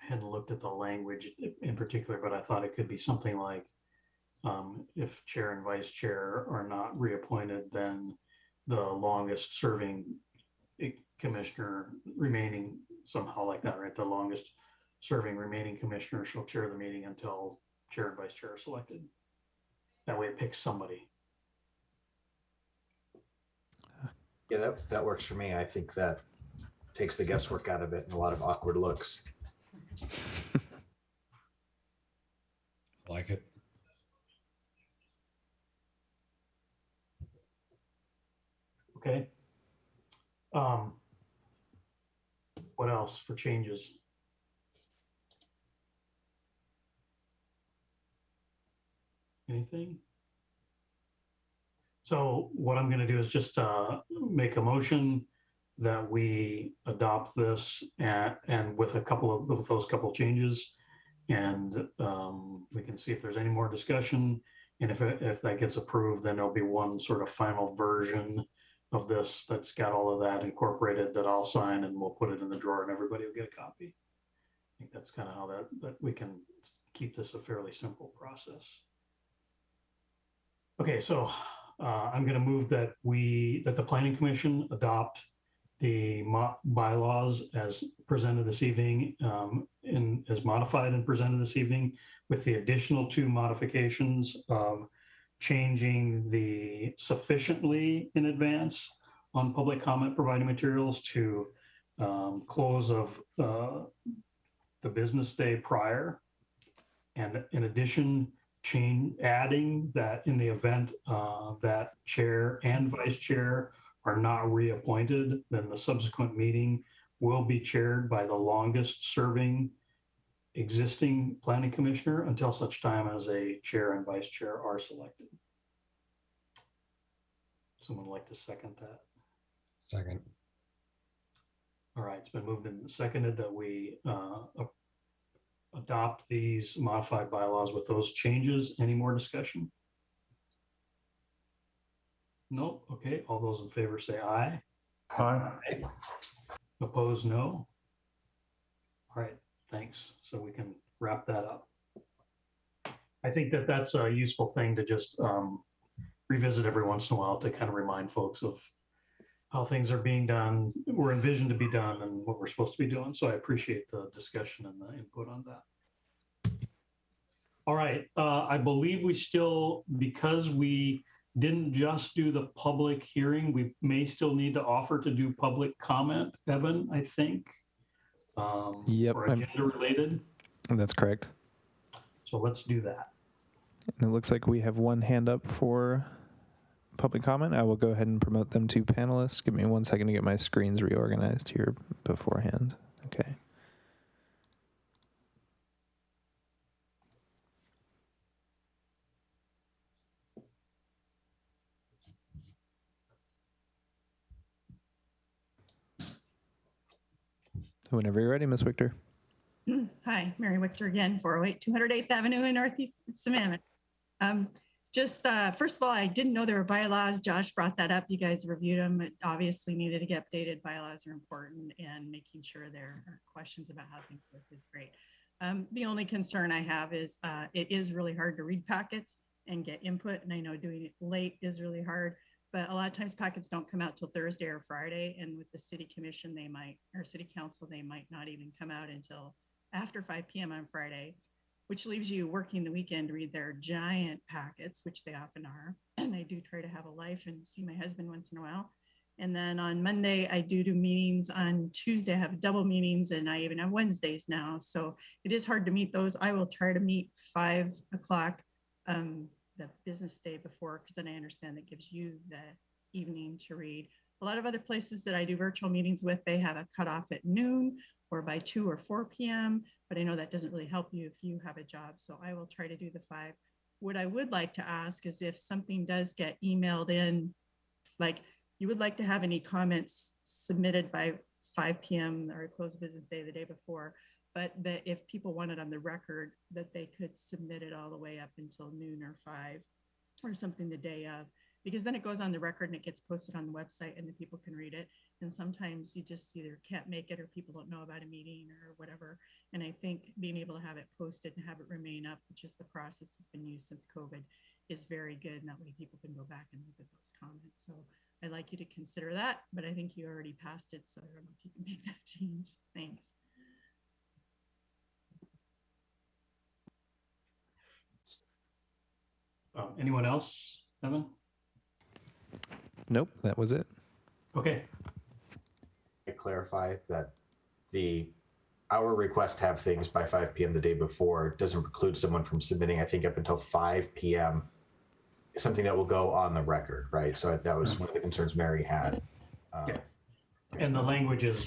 I hadn't looked at the language in particular, but I thought it could be something like, if chair and vice chair are not reappointed, then the longest serving commissioner remaining, somehow like that, right? The longest serving remaining commissioner shall chair the meeting until chair and vice chair are selected. That way it picks somebody. Yeah, that works for me. I think that takes the guesswork out of it and a lot of awkward looks. Like it. Okay. What else for changes? Anything? So what I'm going to do is just make a motion that we adopt this and with those couple of changes, and we can see if there's any more discussion. And if that gets approved, then there'll be one sort of final version of this that's got all of that incorporated that I'll sign, and we'll put it in the drawer and everybody will get a copy. I think that's kind of how that we can keep this a fairly simple process. Okay, so I'm going to move that the Planning Commission adopt the bylaws as presented this evening, as modified and presented this evening, with the additional 2 modifications of changing the sufficiently in advance on public comment providing materials to close of the business day prior. And in addition, adding that in the event that chair and vice chair are not reappointed, then the subsequent meeting will be chaired by the longest serving existing planning commissioner until such time as a chair and vice chair are selected. Someone like to second that? Second. All right, it's been moved and seconded that we adopt these modified bylaws with those changes. Any more discussion? No. Okay, all those in favor say aye. Aye. Opposed, no. All right, thanks. So we can wrap that up. I think that that's a useful thing to just revisit every once in a while to kind of remind folks of how things are being done, were envisioned to be done, and what we're supposed to be doing. So I appreciate the discussion and the input on that. All right, I believe we still, because we didn't just do the public hearing, we may still need to offer to do public comment, Evan, I think. Yep. For agenda related. That's correct. So let's do that. And it looks like we have one hand up for public comment. I will go ahead and promote them to panelists. Give me 1 second to get my screens reorganized here beforehand. Okay. Whenever you're ready, Ms. Victor. Hi, Mary Victor again, 408 208th Avenue in Northeast Sammamish. First of all, I didn't know there were bylaws. Josh brought that up. You guys reviewed them. It obviously needed to get updated. Bylaws are important, and making sure there are questions about how things work is great. The only concern I have is it is really hard to read packets and get input. And I know doing it late is really hard, but a lot of times packets don't come out till Thursday or Friday. And with the city commission, or city council, they might not even come out until after 5 p.m. on Friday, which leaves you working the weekend to read their giant packets, which they often are. And I do try to have a life and see my husband once in a while. And then on Monday, I do meetings. On Tuesday, I have double meetings, and I even have Wednesdays now. So it is hard to meet those. I will try to meet 5 o'clock the business day before, because then I understand that gives you the evening to read. A lot of other places that I do virtual meetings with, they have a cutoff at noon or by 2 or 4 p.m. But I know that doesn't really help you if you have a job. So I will try to do the 5. What I would like to ask is if something does get emailed in, like you would like to have any comments submitted by 5 p.m. or close business day the day before, but that if people wanted on the record that they could submit it all the way up until noon or 5 or something the day of. because then it goes on the record and it gets posted on the website and the people can read it. And sometimes you just either can't make it or people don't know about a meeting or whatever. And I think being able to have it posted and have it remain up, which is the process that's been used since COVID, is very good. And that way people can go back and look at those comments. So I'd like you to consider that, but I think you already passed it. So I don't know if you can make that change. Thanks. Anyone else, Evan? Nope, that was it. Okay. To clarify that our request to have things by 5 p.m. the day before doesn't preclude someone from submitting, I think, up until 5 p.m. something that will go on the record, right? So that was one of the concerns Mary had. Yeah. And the language is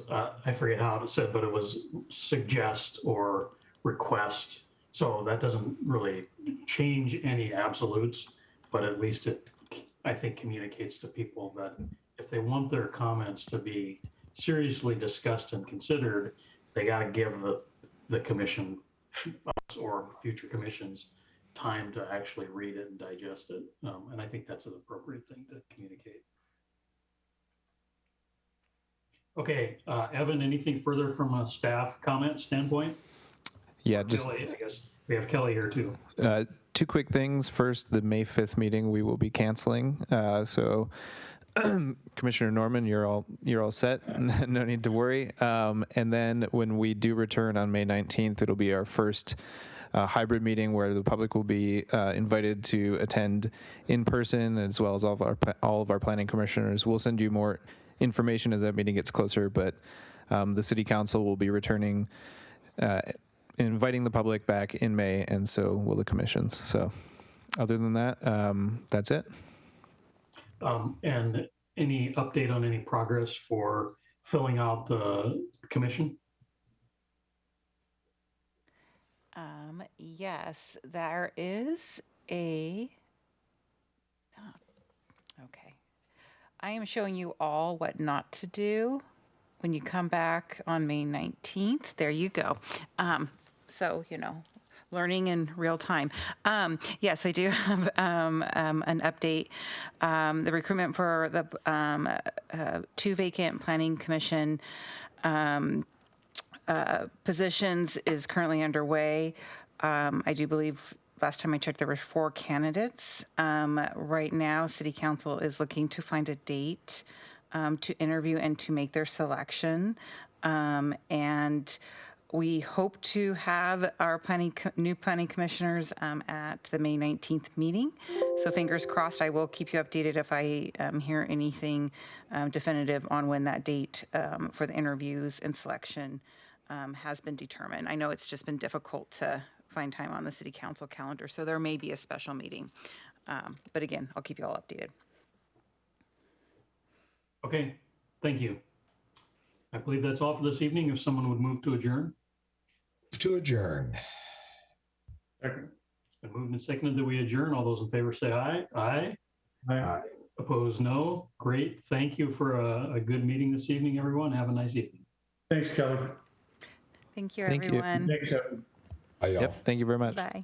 I forget how it said, but it was suggest or request. So that doesn't really change any absolutes, but at least it, I think, communicates to people that if they want their comments to be seriously discussed and considered, they got to give the commission or future commissions time to actually read it and digest it. And I think that's an appropriate thing to communicate. Okay, Evan, anything further from a staff comment standpoint? Yeah, just Kelly, I guess we have Kelly here too. two quick things. First, the May 5th meeting we will be canceling. So Commissioner Norman, you're all set. No need to worry. And then when we do return on May 19th, it'll be our first hybrid meeting where the public will be invited to attend in person, as well as all of our planning commissioners. We'll send you more information as that meeting gets closer, but the City Council will be returning, inviting the public back in May, and so will the commissions. So other than that, that's it. And any update on any progress for filling out the commission? Yes, there is a, okay. I am showing you all what not to do when you come back on May 19th. There you go. So, learning in real time. Yes, I do have an update. The recruitment for the 2 vacant planning commission positions is currently underway. I do believe last time I checked, there were 4 candidates. Right now, City Council is looking to find a date to interview and to make their selection. And we hope to have our new planning commissioners at the May 19th meeting. So fingers crossed. I will keep you updated if I hear anything definitive on when that date for the interviews and selection has been determined. I know it's just been difficult to find time on the City Council calendar, so there may be a special meeting. But again, I'll keep you all updated. Okay, thank you. I believe that's all for this evening. If someone would move to adjourn. To adjourn. Second. It's been moved and seconded that we adjourn. All those in favor say aye. Aye. Aye. Opposed, no. Great. Thank you for a good meeting this evening, everyone. Have a nice evening. Thanks, Kelly. Thank you, Thank you. everyone. Thanks, Evan. Bye, y'all. Yep. Thank you very much. Bye.